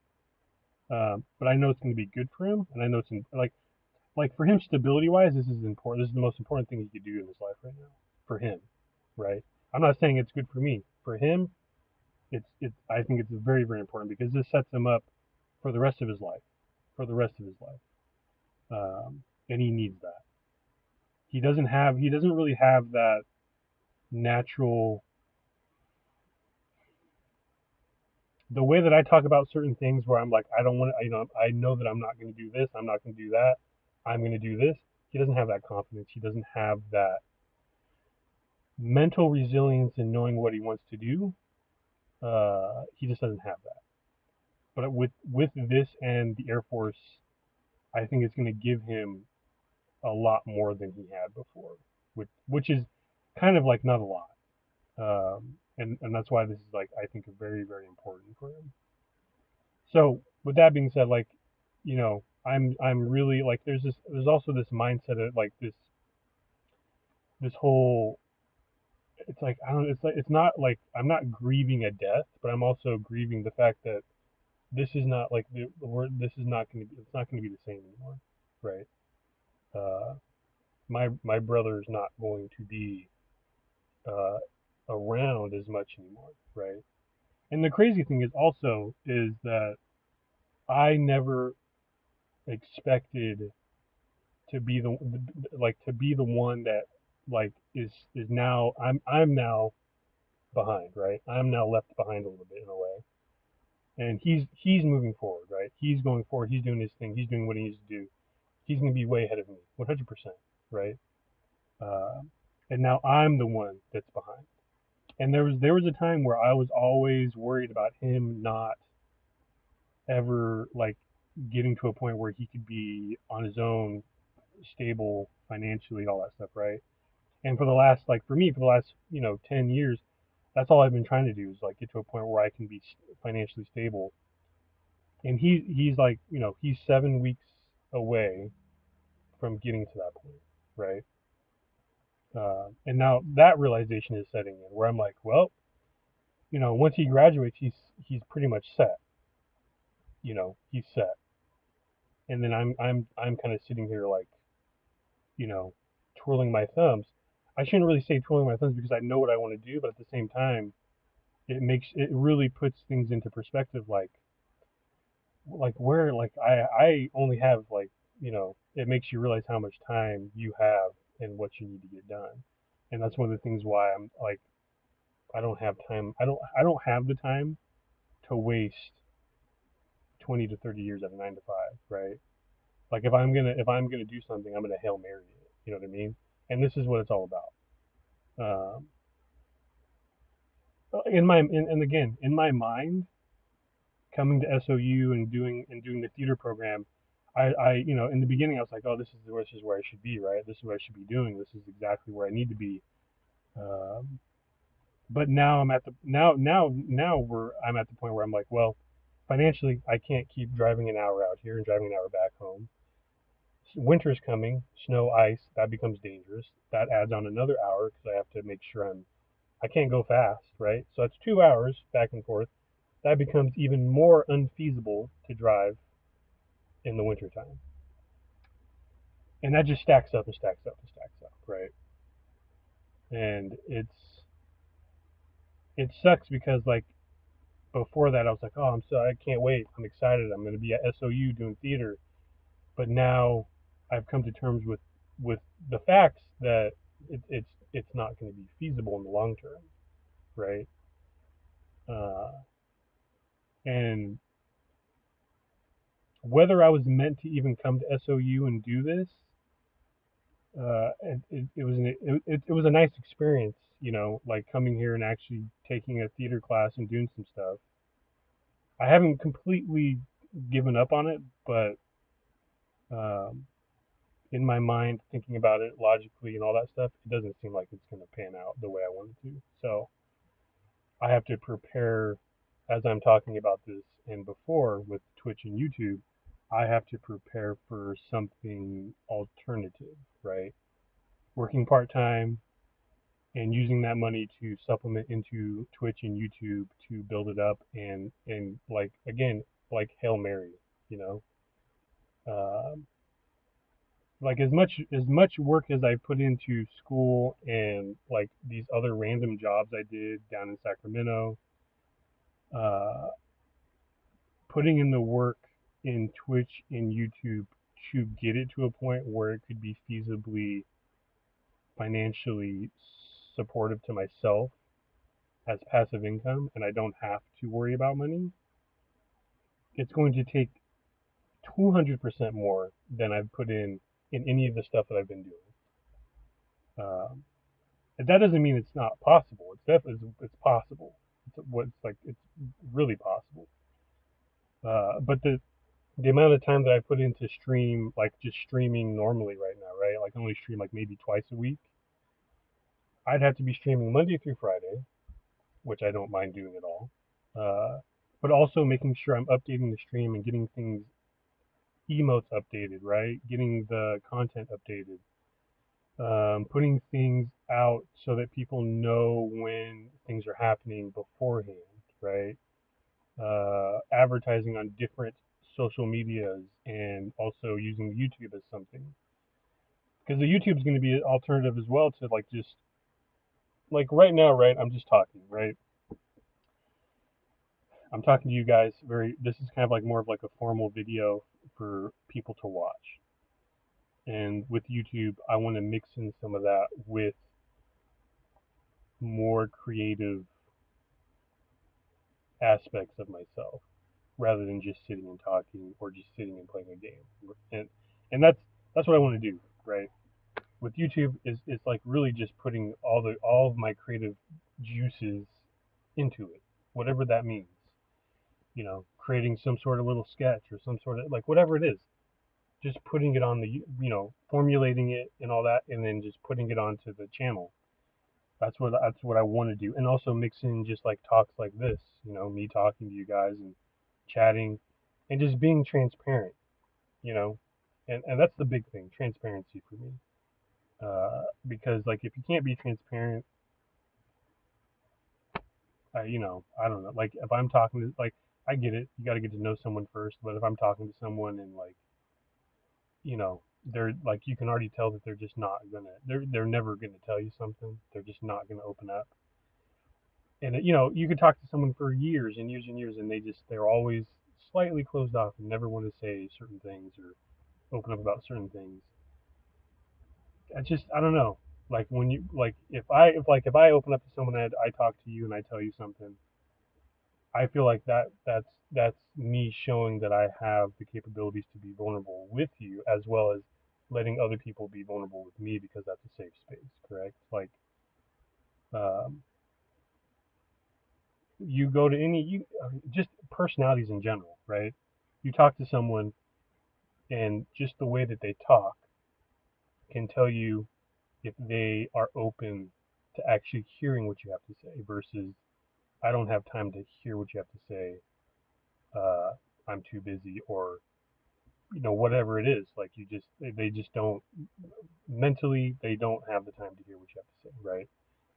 But I know it's going to be good for him, and I know like for him stability wise, this is important. This is the most important thing he could do in his life right now for him, right? I'm not saying it's good for me. For him, it's I think it's very important because this sets him up for the rest of his life, for the rest of his life, and he needs that. He doesn't really have that natural the way that I talk about certain things where I'm like I don't want to I know that I'm not going to do this, I'm not going to do that, I'm going to do this. He doesn't have that confidence. He doesn't have that mental resilience in knowing what he wants to do. He just doesn't have that. But with this and the Air Force, I think it's going to give him a lot more than he had before, which is kind of like not a lot. And that's why this is like I think very very important for him. So with that being said, like I'm really like there's also this mindset of like this whole it's like I don't it's like it's not like I'm not grieving a death, but I'm also grieving the fact that this is not like the word this is not going to be it's not going to be the same anymore, right? Uh, my brother is not going to be uh, around as much anymore, right? And the crazy thing is also is that I never expected to be to be the one that like is now I'm now behind, right? I'm now left behind a little bit in a way. And he's moving forward, right? He's going forward. He's doing his thing. He's doing what he needs to do. He's going to be way ahead of me, 100%, right? Uh, and now I'm the one that's behind. And there was a time where I was always worried about him not ever like getting to a point where he could be on his own, stable financially, all that stuff, right? And for the last like for me for the last 10 years, that's all I've been trying to do is like get to a point where I can be financially stable. And he's like he's 7 weeks away from getting to that point, right? And now that realization is setting in where I'm like, well, once he graduates, he's pretty much set. He's set. And then I'm kind of sitting here like, you know, twirling my thumbs. I shouldn't really say twirling my thumbs because I know what I want to do, but at the same time, it really puts things into perspective. Like where like I only have like it makes you realize how much time you have and what you need to get done. And that's one of the things why I'm like I don't have time. I don't have the time to waste 20 to 30 years at a 9 to 5, right? Like if I'm gonna do something, I'm gonna Hail Mary it. You know what I mean? And this is what it's all about. And again, in my mind, coming to SOU and doing the theater program, I in the beginning I was like, oh, this is where I should be, right? This is what I should be doing. This is exactly where I need to be. Um, but now I'm at the point where I'm like, well, financially, I can't keep driving an hour out here and driving an hour back home. Winter's coming, snow, ice, that becomes dangerous. That adds on another hour because I have to make sure I can't go fast, right? So it's 2 hours back and forth. That becomes even more unfeasible to drive in the wintertime. And that just stacks up and stacks up and stacks up, right? And it sucks because like before that I was like, oh, I can't wait. I'm excited. I'm going to be at SOU doing theater. But now I've come to terms with the facts that it's not going to be feasible in the long term, right? Uh, and whether I was meant to even come to SOU and do this, it was a nice experience, like coming here and actually taking a theater class and doing some stuff. I haven't completely given up on it, but um, in my mind, thinking about it logically and all that stuff, it doesn't seem like it's going to pan out the way I want it to. So I have to prepare as I'm talking about this and before with Twitch and YouTube. I have to prepare for something alternative, right? Working part time and using that money to supplement into Twitch and YouTube to build it up and like again like Hail Mary, you know. Um, like as much work as I put into school and like these other random jobs I did down in Sacramento, uh, putting in the work in Twitch and YouTube to get it to a point where it could be feasibly financially supportive to myself as passive income and I don't have to worry about money, it's going to take 200% more than I've put in any of the stuff that I've been doing. Um, and that doesn't mean it's not possible. It's definitely it's possible. It's really possible. But the amount of time that I put into stream, like just streaming normally right now, right? Like I only stream like maybe twice a week. I'd have to be streaming Monday through Friday, which I don't mind doing at all. Uh, but also making sure I'm updating the stream and getting things emotes updated, right? Getting the content updated, putting things out so that people know when things are happening beforehand, right? Advertising on different social medias and also using YouTube as something because the YouTube is going to be an alternative as well to like just like right now, right? I'm just talking, right? I'm talking to you guys. This is kind of like more of like a formal video for people to watch. And with YouTube, I want to mix in some of that with more creative aspects of myself rather than just sitting and talking or just sitting and playing a game. And that's what I want to do, right? With YouTube is like really just putting all of my creative juices into it, whatever that means. Creating some sort of little sketch or some sort of like whatever it is, just putting it on the formulating it and all that, and then just putting it onto the channel. That's what I want to do, and also mix in just like talks like this, me talking to you guys and chatting, and just being transparent, you know, and that's the big thing, transparency for me. Because like if you can't be transparent, I don't know. Like if I'm talking to like I get it, you got to get to know someone first, but if I'm talking to someone and like they're like you can already tell that they're just not gonna they're never gonna tell you something. They're just not gonna open up. And you could talk to someone for years and years and years, and they're always slightly closed off and never want to say certain things or open up about certain things. I don't know. Like when you like if I open up to someone and I talk to you and I tell you something, I feel like that's me showing that I have the capabilities to be vulnerable with you as well as letting other people be vulnerable with me because that's a safe space, correct? Like um, you go to any you just personalities in general, right? You talk to someone and just the way that they talk can tell you if they are open to actually hearing what you have to say versus I don't have time to hear what you have to say. Uh, I'm too busy, or whatever it is. Like they just don't mentally they don't have the time to hear what you have to say, right?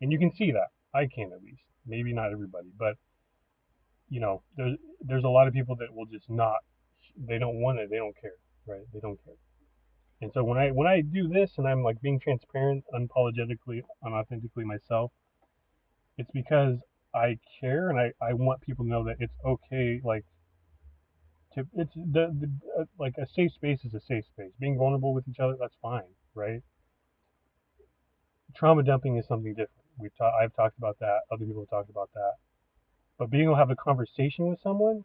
And you can see that. I can at least. Maybe not everybody, but there's a lot of people that will just not. They don't want it. They don't care, right? They don't care. And so when I do this and I'm like being transparent, unapologetically, unauthentically myself, it's because I care and I want people to know that it's okay. Like it's like a safe space is a safe space. Being vulnerable with each other, that's fine, right? Trauma dumping is something different. I've talked about that. Other people have talked about that. But being able to have a conversation with someone,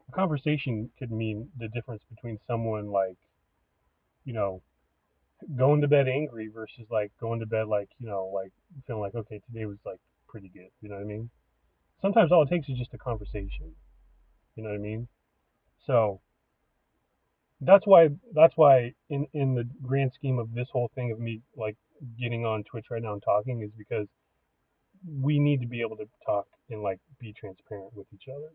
a conversation could mean the difference between someone like you know going to bed angry versus like going to bed like like feeling like okay today was like pretty good. You know what I mean? Sometimes all it takes is just a conversation. You know what I mean? So that's why in the grand scheme of this whole thing of me like getting on Twitch right now and talking is because we need to be able to talk and like be transparent with each other,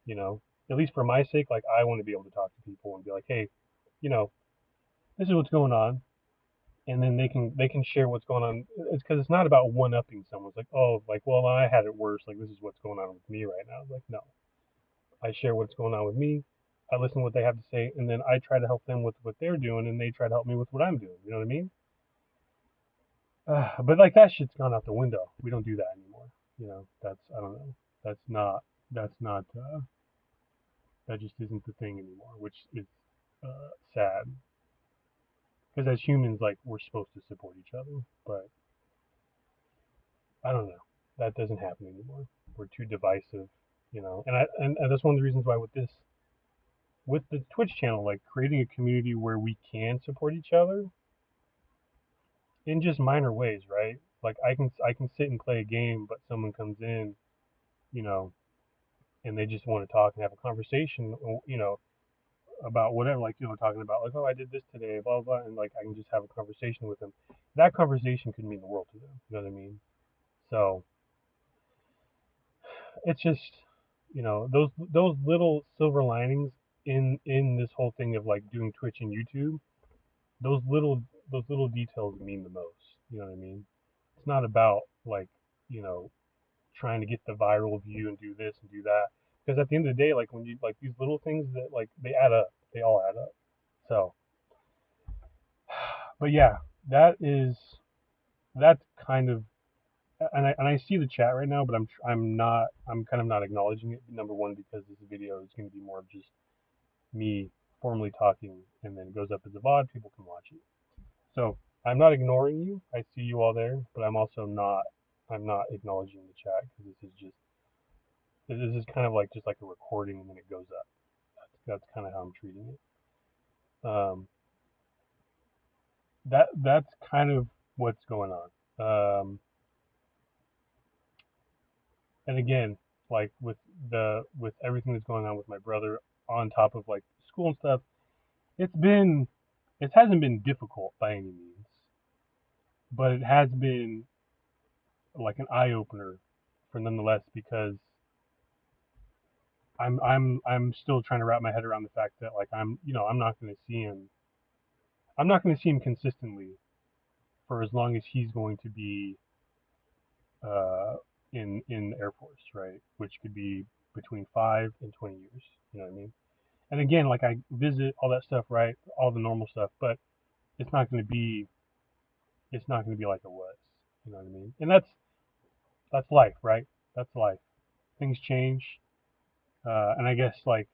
you know. At least for my sake, like I want to be able to talk to people and be like, hey, you know, this is what's going on, and then they can share what's going on. It's because it's not about one upping someone. It's like, oh, like well, I had it worse. Like this is what's going on with me right now. Like no, I share what's going on with me. I listen to what they have to say, and then I try to help them with what they're doing, and they try to help me with what I'm doing. You know what I mean? But like that shit's gone out the window. We don't do that anymore. That's I don't know. That's not that's not that just isn't the thing anymore, which is sad. Because as humans, like we're supposed to support each other, but I don't know. That doesn't happen anymore. We're too divisive, and that's one of the reasons why with the Twitch channel, like creating a community where we can support each other in just minor ways, right? Like I can sit and play a game, but someone comes in, you know, and they just want to talk and have a conversation, about whatever, like talking about like, oh, I did this today, blah blah, and like I can just have a conversation with them. That conversation could mean the world to them. You know what I mean? So it's just those little silver linings in this whole thing of like doing Twitch and YouTube. Those little those little details mean the most. You know what I mean? It's not about like you know trying to get the viral view and do this and do that. Because at the end of the day, like when you like these little things that like they add up, they all add up. So, but yeah, that is that's kind of and I see the chat right now, but I'm kind of not acknowledging it. Number one, because this video is going to be more of just me formally talking, and then it goes up as a VOD. People can watch it. So I'm not ignoring you. I see you all there, but I'm not acknowledging the chat because this is kind of like just like a recording and then it goes up. That's kind of how I'm treating it. That's kind of what's going on. And again, like with everything that's going on with my brother, on top of like school and stuff, it's been it hasn't been difficult by any means, but it has been like an eye opener for nonetheless because I'm still trying to wrap my head around the fact that like I'm not going to see him. I'm not going to see him consistently for as long as he's going to be uh, in the Air Force, right? Which could be between 5 and 20 years. You know what I mean? And again, like I visit all that stuff, right? All the normal stuff, but it's not going to be it's not going to be like it was. You know what I mean? And that's life, right? That's life. Things change. And I guess like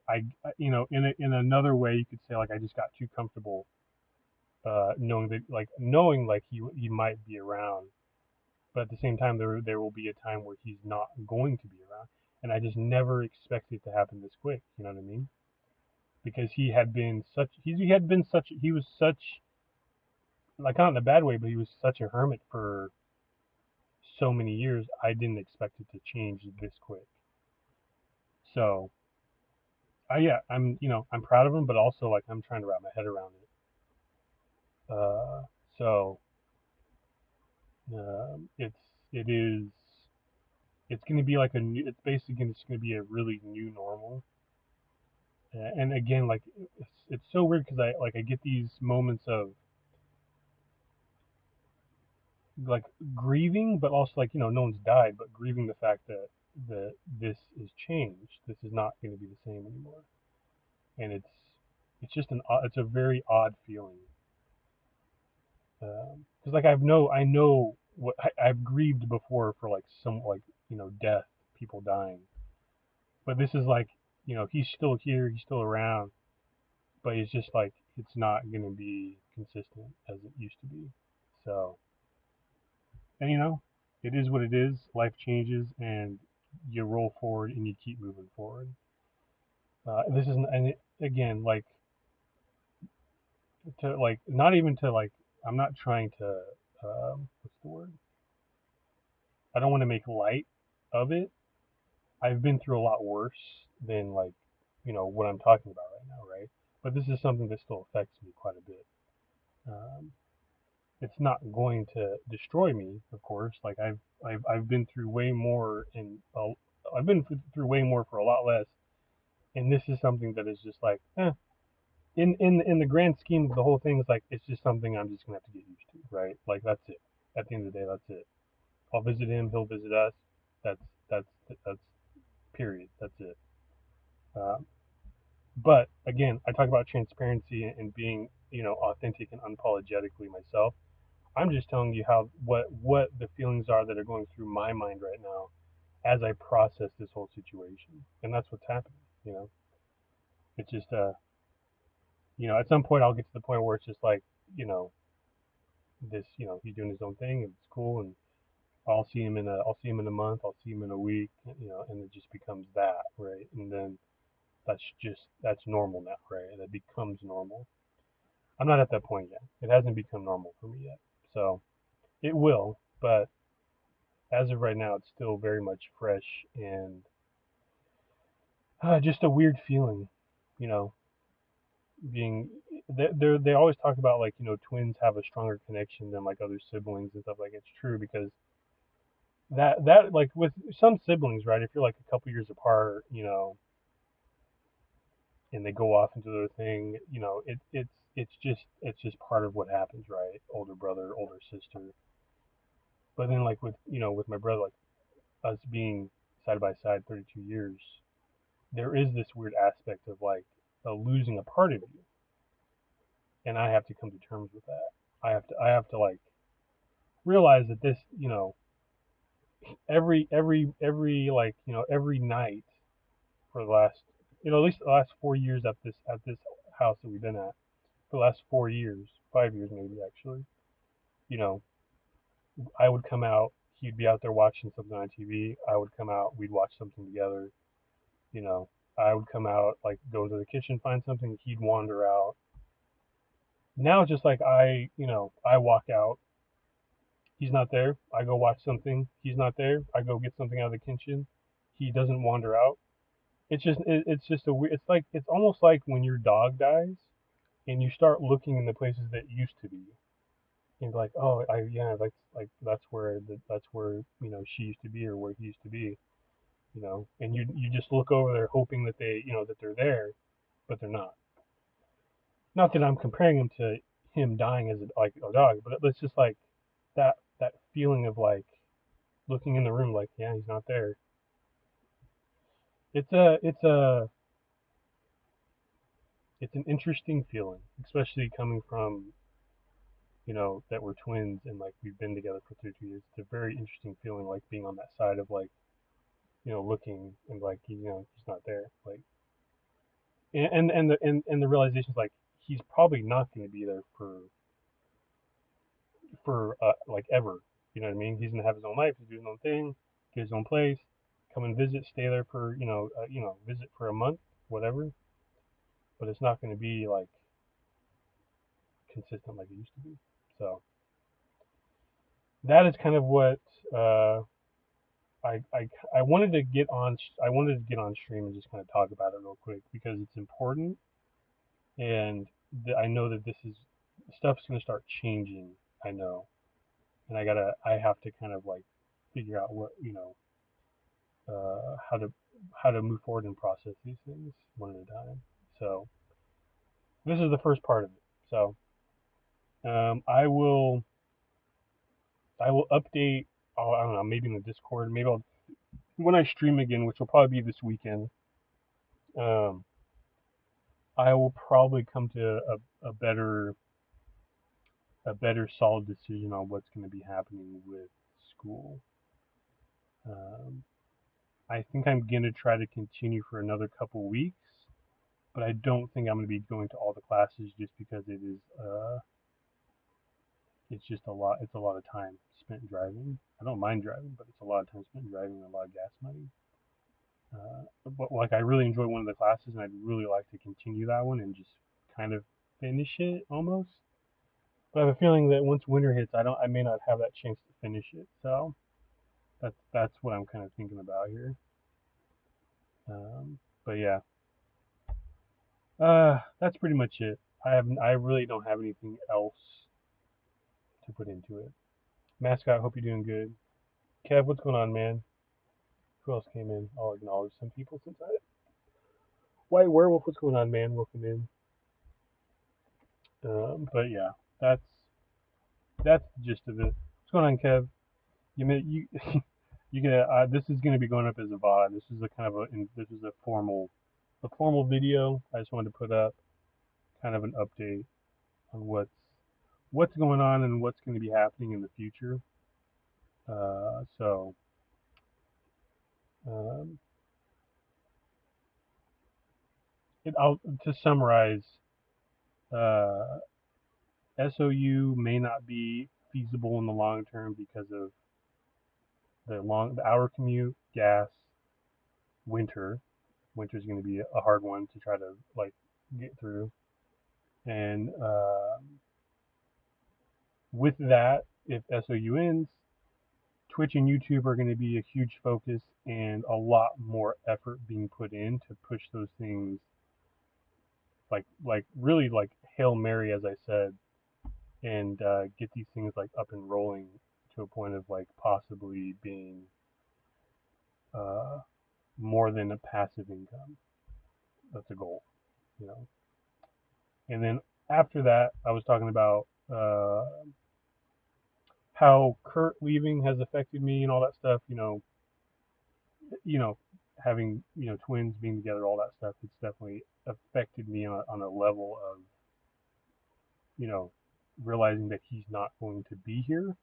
in another way you could say like I just got too comfortable knowing like he might be around, but at the same time there will be a time where he's not going to be around, and I just never expected it to happen this quick. You know what I mean? Because he had been such he was such like not in a bad way, but he was such a hermit for so many years. I didn't expect it to change this quick. So yeah, I'm proud of him, but also like I'm trying to wrap my head around it. So it's it is it's going to be like it's basically just going to be a really new normal. And again, like it's so weird because I get these moments of like grieving, but also like no one's died, but grieving the fact that this is changed. This is not going to be the same anymore, and it's just it's a very odd feeling. Because like I know what I've grieved before for like some like death, people dying, but this is like he's still here, he's still around, but it's just like it's not gonna be consistent as it used to be. So and it is what it is. Life changes and you roll forward and you keep moving forward. This is and again like to like not even to like I'm not trying to what's the word? I don't want to make light of it. I've been through a lot worse than like what I'm talking about right now, right? But this is something that still affects me quite a bit. Um, it's not going to destroy me, of course. Like I've been through way more, and I've been through way more for a lot less. And this is something that is just like, in the grand scheme of the whole thing, it's like it's just something I'm just gonna have to get used to, right? Like that's it. At the end of the day, that's it. I'll visit him, he'll visit us. That's that's that's period. That's it. Um, but again, I talk about transparency and being authentic and unapologetically myself. I'm just telling you how what the feelings are that are going through my mind right now as I process this whole situation, and that's what's happening. It's just at some point I'll get to the point where it's just like you know this he's doing his own thing and it's cool, and I'll see him in a month, I'll see him in a week, and it just becomes that, right? And then that's normal now, right? That becomes normal. I'm not at that point yet. It hasn't become normal for me yet, so it will, but as of right now, it's still very much fresh and just a weird feeling, you know. being they always talk about like twins have a stronger connection than like other siblings and stuff like it's true because that like with some siblings, right, if you're like a couple years apart, and they go off into their thing, it's just part of what happens, right? Older brother, older sister. But then like with my brother, like us being side by side 32 years, there is this weird aspect of like losing a part of you, and I have to come to terms with that. I have to like realize that this, every like every night for the last at least the last 4 years at this house that we've been at for the last 4 years, 5 years maybe actually. You know, I would come out, he'd be out there watching something on TV. I would come out, we'd watch something together. You know, I would come out, like go into the kitchen, find something, he'd wander out. Now it's just like I walk out, he's not there. I go watch something, he's not there. I go get something out of the kitchen, he doesn't wander out. It's just a weird. It's like it's almost like when your dog dies and you start looking in the places that it used to be. And like, oh, I yeah, like that's where she used to be or where he used to be. And you just look over there hoping that that they're there, but they're not. Not that I'm comparing him to him dying as a dog, but it's just like that feeling of like looking in the room like, yeah, he's not there. It's an interesting feeling, especially coming from that we're twins and like we've been together for 32 years. It's a very interesting feeling, like being on that side of like looking and like he's not there, like and the realization is like he's probably not going to be there for like ever. You know what I mean? He's gonna have his own life, he's doing his own thing, get his own place, come and visit, stay there for visit for a month, whatever. But it's not going to be like consistent like it used to be. So that is kind of what uh, I wanted to get on. I wanted to get on stream and just kind of talk about it real quick because it's important, and I know that this is stuff's gonna start changing. I know, and I have to kind of like figure out what how to move forward and process these things one at a time. So this is the first part of it. So I will update. I don't know, maybe in the Discord. Maybe I'll when I stream again, which will probably be this weekend. Um, I will probably come to a better solid decision on what's going to be happening with school. Um, I think I'm going to try to continue for another couple weeks, but I don't think I'm going to be going to all the classes just because it's just a lot. It's a lot of time spent driving. I don't mind driving, but it's a lot of time spent driving and a lot of gas money. But like I really enjoy one of the classes, and I'd really like to continue that one and just kind of finish it almost. But I have a feeling that once winter hits, I may not have that chance to finish it. So that's what I'm kind of thinking about here. But yeah, that's pretty much it. I really don't have anything else to put into it. Mascot, hope you're doing good. Kev, what's going on, man? Who else came in? I'll acknowledge some people since I. White Werewolf, what's going on, man? Welcome in. But yeah, that's that's the gist of it. What's going on, Kev? You you gonna this is gonna be going up as a VOD. This is a kind of this is a formal video. I just wanted to put up kind of an update on what's going on and what's going to be happening in the future. So um, to summarize, uh, SOU may not be feasible in the long term because of the hour commute, gas, winter. Winter is going to be a hard one to try to like get through, and with that, if SOU ends, Twitch and YouTube are going to be a huge focus and a lot more effort being put in to push those things like really like Hail Mary, as I said, and get these things like up and rolling to a point of like possibly being uh, more than a passive income. That's a goal, you know. And then after that, I was talking about how Kurt leaving has affected me and all that stuff. You know, having twins being together, all that stuff. It's definitely affected me on a level of you know realizing that he's not going to be here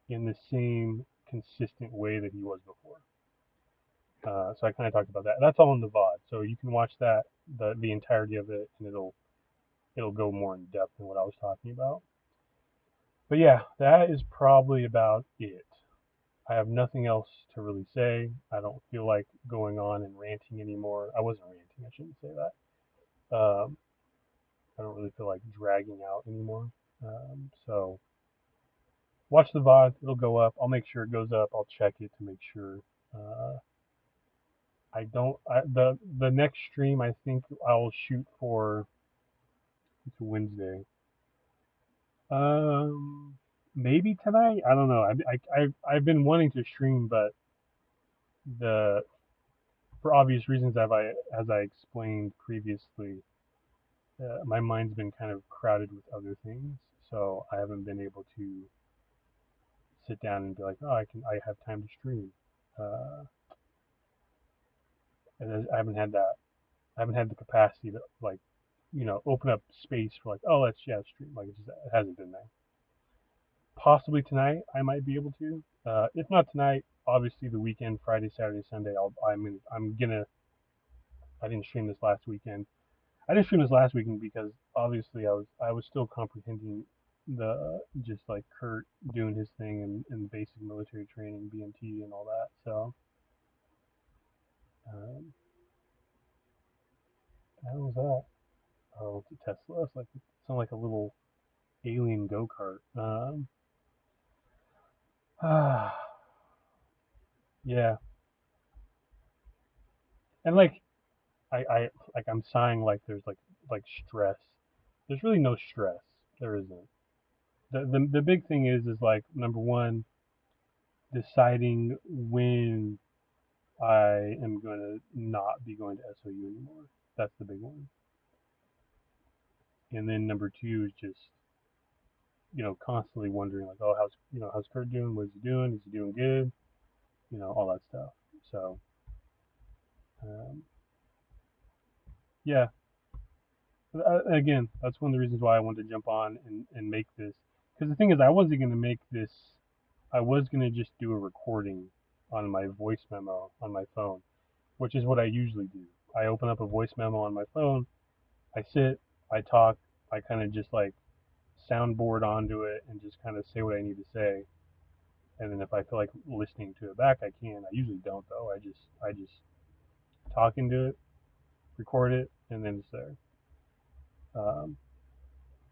in the same consistent way that he was before. So I kind of talked about that. That's all in the VOD, so you can watch that the entirety of it, and it'll go more in depth than what I was talking about. But yeah, that is probably about it. I have nothing else to really say. I don't feel like going on and ranting anymore. I wasn't ranting. I shouldn't say that. I don't really feel like dragging out anymore. So watch the VOD. It'll go up. I'll make sure it goes up. I'll check it to make sure. I don't. The next stream I think I'll shoot for. It's Wednesday. Um, maybe tonight. I don't know. I've been wanting to stream, but the for obvious reasons, as I explained previously, my mind's been kind of crowded with other things, so I haven't been able to sit down and be like, oh, I have time to stream. Uh, and I haven't had that. I haven't had the capacity to like, open up space for like, oh, let's stream. Like it hasn't been there. Possibly tonight I might be able to. If not tonight, obviously the weekend, Friday, Saturday, Sunday. I'm gonna. I didn't stream this last weekend. I didn't stream this last weekend because obviously I was still comprehending the just like Kurt doing his thing and basic military training, BMT and all that. So um, how was that? Oh, it's a Tesla. It sounds like a little alien go kart. Yeah, and like I'm sighing like there's like stress. There's really no stress. There isn't. The big thing is like number one, deciding when I am going to not be going to SOU anymore. That's the big one. And then number two is just constantly wondering like, oh, how's Kurt doing? What's he doing? Is he doing good? All that stuff. So um, yeah, again, that's one of the reasons why I wanted to jump on and make this. Because the thing is, I wasn't going to make this. I was going to just do a recording on my voice memo on my phone, which is what I usually do. I open up a voice memo on my phone. I sit, I talk, I kind of just like soundboard onto it and just kind of say what I need to say. And then if I feel like listening to it back, I can. I usually don't though. I just talk into it, record it, and then it's there. Um,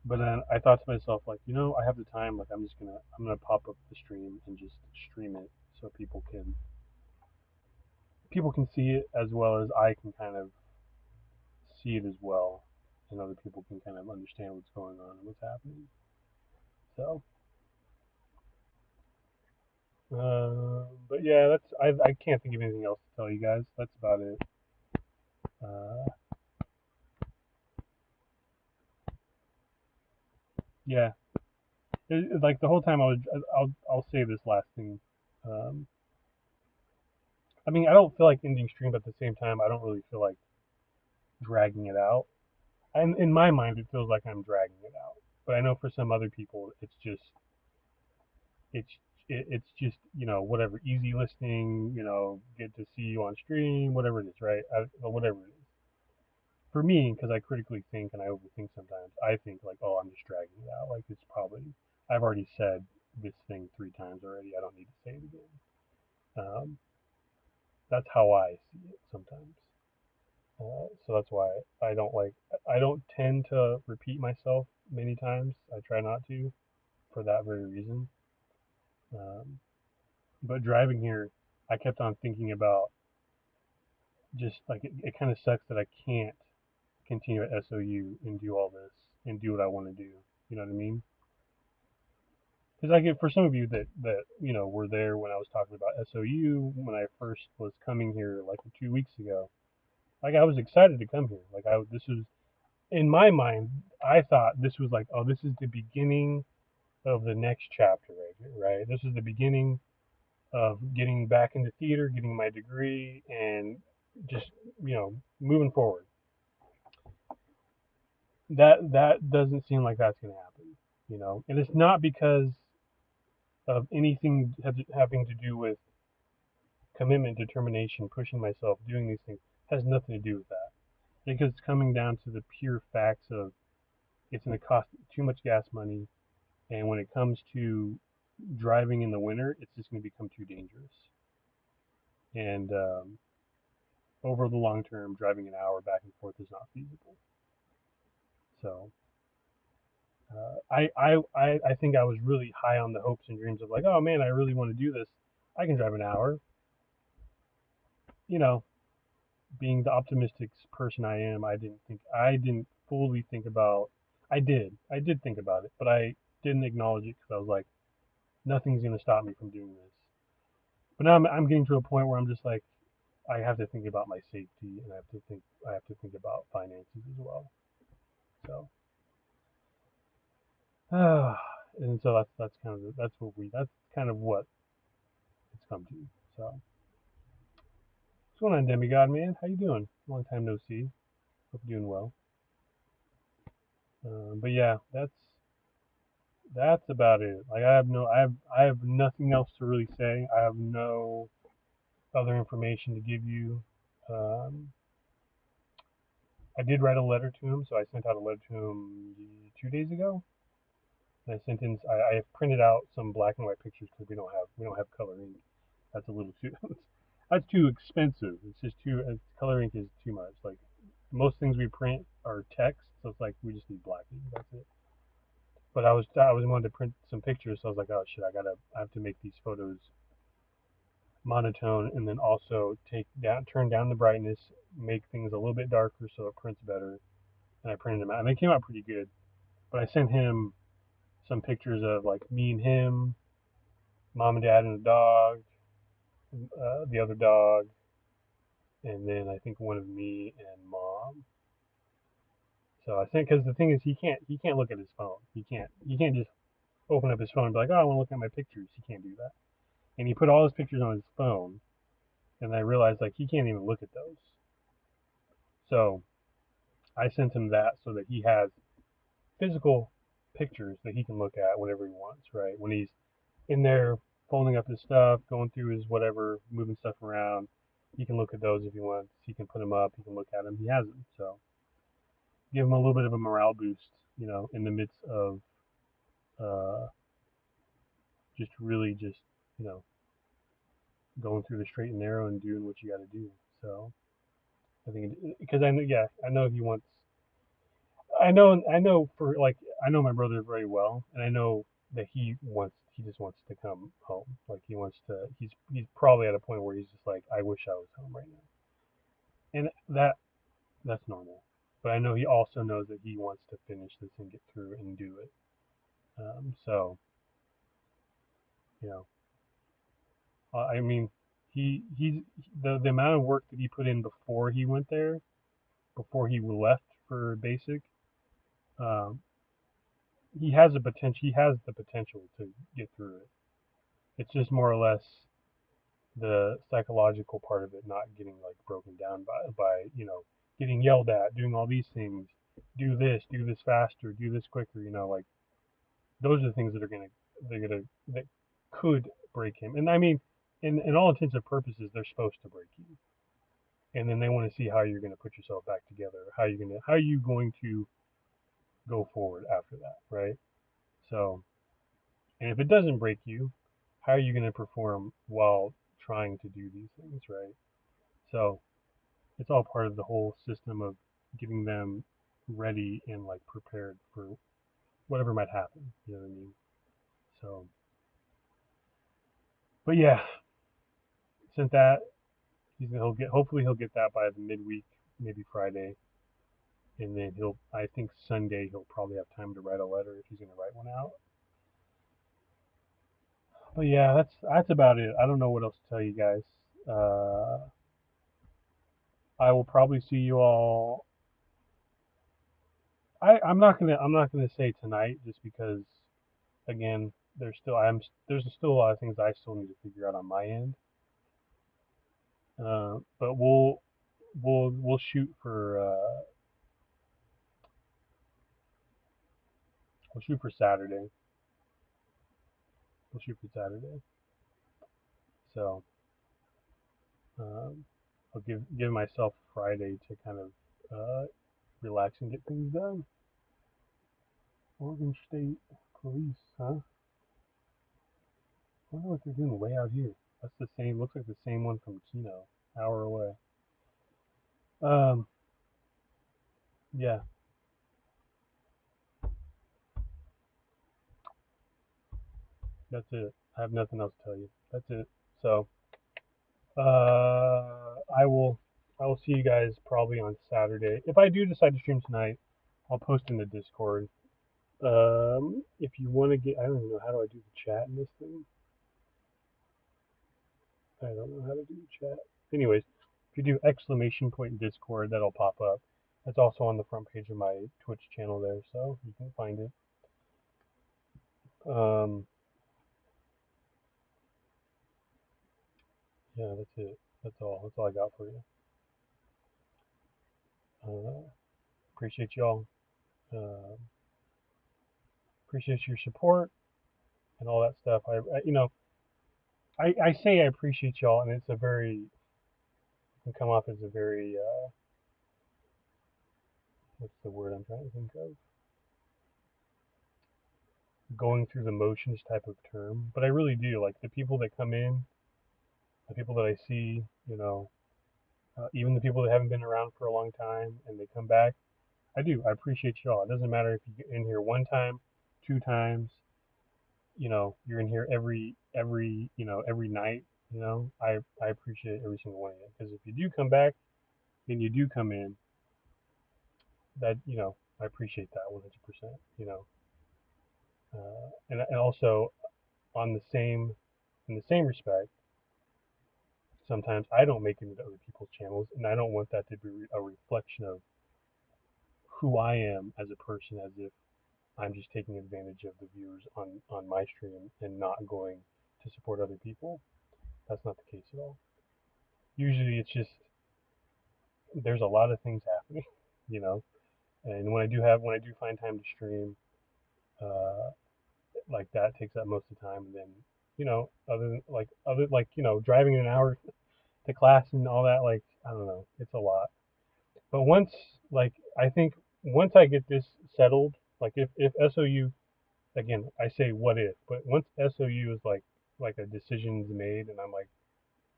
but then I thought to myself like, I have the time. Like I'm gonna pop up the stream and just stream it so people can see it as well as I can kind of see it as well, and other people can kind of understand what's going on and what's happening. So but yeah, I can't think of anything else to tell you guys. That's about it. Uh, yeah, like the whole time I'll say this last thing. Um, I mean, I don't feel like ending stream, but at the same time, I don't really feel like dragging it out. And in my mind, it feels like I'm dragging it out. But I know for some other people, it's it's just whatever, easy listening. Get to see you on stream, whatever it is, right? Whatever it is. For me, because I critically think and I overthink sometimes, I think like, oh, I'm just dragging it out. Like it's probably I've already said this thing 3 times already. I don't need to say it again. That's how I see it sometimes. So that's why I don't tend to repeat myself many times. I try not to for that very reason. Um, but driving here, I kept on thinking about just like it kind of sucks that I can't. continue at SOU and do all this and do what I want to do. You know what I mean? Because I get for some of you that were there when I was talking about SOU when I first was coming here like 2 weeks ago. Like I was excited to come here. Like this was in my mind. I thought this was like, oh, this is the beginning of the next chapter right here, right? This is the beginning of getting back into theater, getting my degree, and just moving forward. That doesn't seem like that's going to happen, and it's not because of anything having to do with commitment, determination, pushing myself, doing these things. It has nothing to do with that because it's coming down to the pure facts of it's going to cost too much gas money, and when it comes to driving in the winter, it's just going to become too dangerous. And over the long term, driving an hour back and forth is not feasible. So I think I was really high on the hopes and dreams of like, oh man, I really want to do this. I can drive an hour. You know, being the optimistic person I am, I didn't fully think about. I did think about it, but I didn't acknowledge it because I was like, nothing's gonna stop me from doing this. But now I'm getting to a point where I'm just like, I have to think about my safety, and I have to think about finances as well. So, and so that's kind of what it's come to. So, what's going on, Demigod man? How you doing? Long time no see. Hope you're doing well. But yeah, that's about it. Like I have nothing else to really say. I have no other information to give you. Um, I did write a letter to him, so I sent out a letter to him 2 days ago. And I sent in. I have printed out some black and white pictures because we don't have color ink. That's a little too. That's too expensive. It's just too. Color ink is too much. Like most things we print are text, so it's like we just need black ink. That's it. But I was wanting to print some pictures, so I was like, oh shit, I have to make these photos monotone, and then also turn down the brightness, make things a little bit darker so it prints better. And I printed them out, and they came out pretty good. But I sent him some pictures of like me and him, mom and dad and a dog, the other dog, and then I think one of me and mom. So I think because the thing is he can't look at his phone. He can't just open up his phone and be like, oh, I want to look at my pictures. He can't do that. And he put all his pictures on his phone, and I realized like he can't even look at those. So I sent him that so that he has physical pictures that he can look at whenever he wants, right? When he's in there folding up his stuff, going through his whatever, moving stuff around, he can look at those if he wants. He can put them up. He can look at them. He has them. So give him a little bit of a morale boost, in the midst of uh, just really just, you know, going through the straight and narrow and doing what you got to do. So I think because I know, yeah, I know he wants. I know for like I know my brother very well, and I know that he just wants to come home. Like he wants to. He's probably at a point where he's just like, I wish I was home right now, and that's normal. But I know he also knows that he wants to finish this and get through and do it. So you know, I mean, he's the amount of work that he put in before he went there, before he left for basic. Um, he has a potential. He has the potential to get through it. It's just more or less the psychological part of it not getting like broken down by getting yelled at, doing all these things, do this faster, do this quicker. Like those are the things that that could break him. And I mean, in all intents and purposes, they're supposed to break you. And then they want to see how you're going to put yourself back together. How are you going to go forward after that, right? So, and if it doesn't break you, how are you going to perform while trying to do these things, right? So it's all part of the whole system of getting them ready and like prepared for whatever might happen. You know what I mean? So, but yeah, sent that. He'll get. Hopefully, he'll get that by the midweek, maybe Friday. and then I think Sunday he'll probably have time to write a letter if he's gonna write one out. But yeah, that's about it. I don't know what else to tell you guys. Uh, I will probably see you all. I'm not gonna say tonight just because again there's still a lot of things I still need to figure out on my end. But we'll shoot for we'll shoot for Saturday. We'll shoot for Saturday. So um, I'll give myself Friday to kind of relax and get things done. Oregon State Police, huh? I wonder what they're doing way out here. That's the same. Looks like the same one from Kino, hour away. Um, yeah, that's it. I have nothing else to tell you. That's it. So, I will see you guys probably on Saturday. If I do decide to stream tonight, I'll post in the Discord. If you want to get, I don't even know how do I do the chat in this thing. I don't know how to do the chat. Anyways, if you do exclamation point Discord, that'll pop up. That's also on the front page of my Twitch channel there, so you can find it. Um, yeah, that's it. That's all. That's all I got for you. Uh, appreciate y'all. Uh, appreciate your support and all that stuff. I say I appreciate y'all, and it's a very it can come off as a very what's the word I'm trying to think of? Going through the motions type of term, but I really do like the people that come in, the people that I see, even the people that haven't been around for a long time and they come back. I do. I appreciate y'all. It doesn't matter if you get in here one time, two times, you're in here every night. I appreciate every single one of you because if you do come back and you do come in, that I appreciate that 100%. And also on the same in the same respect, sometimes I don't make it into other people's channels, and I don't want that to be a reflection of who I am as a person, as if I'm just taking advantage of the viewers on my stream and not going to support other people. That's not the case at all. Usually, it's just there's a lot of things happening, you know. And when I do find time to stream, uh, like that takes up most of the time. And then, other like driving an hour to class and all that, like I don't know, it's a lot. But like I think once I get this settled, like if SOU again, I say what if, but once SOU is like a decision's made and I'm like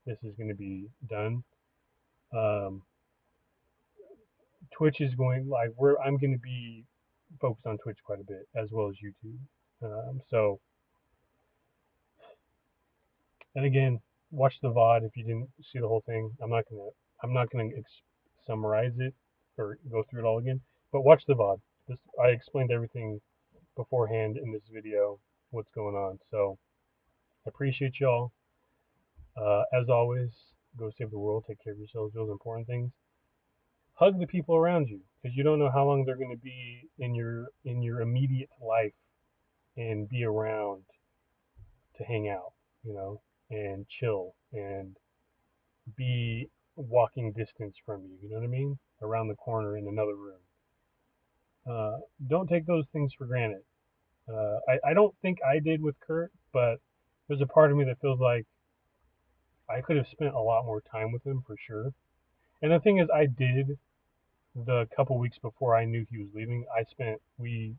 this is going to be done, um, Twitch is going like where I'm going to be focused on Twitch quite a bit as well as YouTube. So and again, watch the VOD if you didn't see the whole thing. I'm not gonna summarize it or go through it all again, but watch the VOD. I explained everything beforehand in this video, what's going on. So I appreciate y'all. As always, go save the world, take care of yourselves, those important things. Hug the people around you because you don't know how long they're going to be in your immediate life and be around to hang out, and chill and be walking distance from you. You know what I mean? Around the corner in another room. Don't take those things for granted. I don't think I did with Kurt, but there's a part of me that feels like I could have spent a lot more time with him for sure. And the thing is, I did the couple weeks before I knew he was leaving. We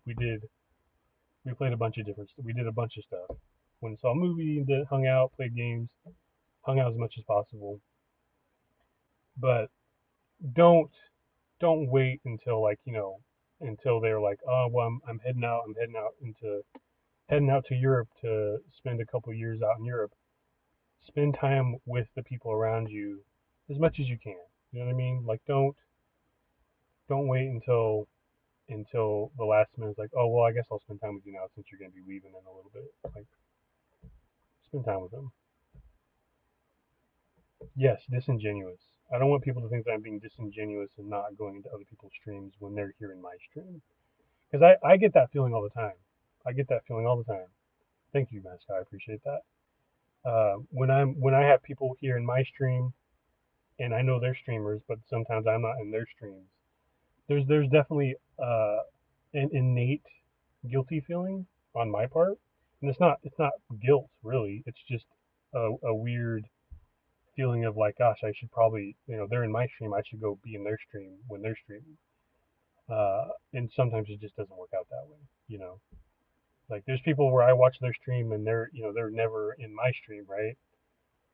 played a bunch of different. We did a bunch of stuff. Went and saw a movie, hung out, played games, hung out as much as possible. But don't don't wait until until they're like, oh well, I'm heading out. I'm heading out to Europe to spend a couple years out in Europe. Spend time with the people around you as much as you can. You know what I mean? Like don't wait until the last minute. It's like, oh well, I guess I'll spend time with you now since you're gonna be leaving in a little bit. Like, spend time with them. Yes, disingenuous. I don't want people to think that I'm being disingenuous and not going into other people's streams when they're here in my stream. Because I get that feeling all the time. I get that feeling all the time. Thank you, Mascot. I appreciate that. When I have people here in my stream and I know they're streamers, but sometimes I'm not in their streams. There's definitely an innate guilty feeling on my part, and it's not guilt really. It's just a weird feeling of like, gosh, I should probably, they're in my stream, I should go be in their stream when they're streaming. And sometimes it just doesn't work out that way, you know. Like there's people where I watch their stream and they're never in my stream, right?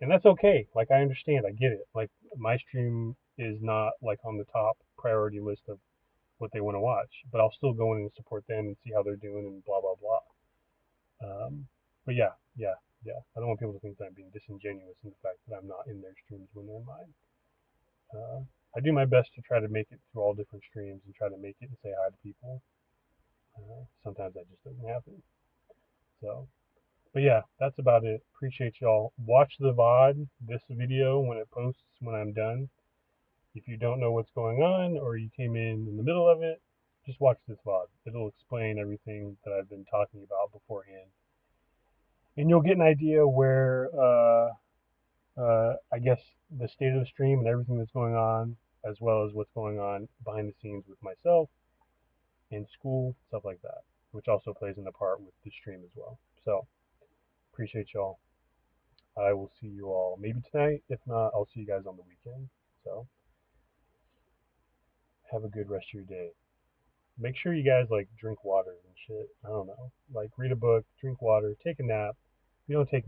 And that's okay. Like I understand, I get it. Like my stream is not like on the top priority list of what they want to watch, but I'll still go in and support them and see how they're doing and blah blah blah. But yeah, yeah, yeah. I don't want people to think that I'm being disingenuous in the fact that I'm not in their streams when they're in mine. Uh, I do my best to try to make it through all different streams and try to make it and say hi to people. Sometimes that just doesn't happen. So, but yeah, that's about it. Appreciate y'all. Watch the VOD, this video, when it posts when I'm done. If you don't know what's going on or you came in the middle of it, just watch this VOD. It'll explain everything that I've been talking about beforehand. And you'll get an idea where, I guess, the state of the stream and everything that's going on, as well as what's going on behind the scenes with myself in school, stuff like that, which also plays in the part with the stream as well. So, appreciate y'all. I will see you all maybe tonight. If not, I'll see you guys on the weekend. So, have a good rest of your day. Make sure you guys like drink water and shit. I don't know. Like read a book, drink water, take a nap. If you don't take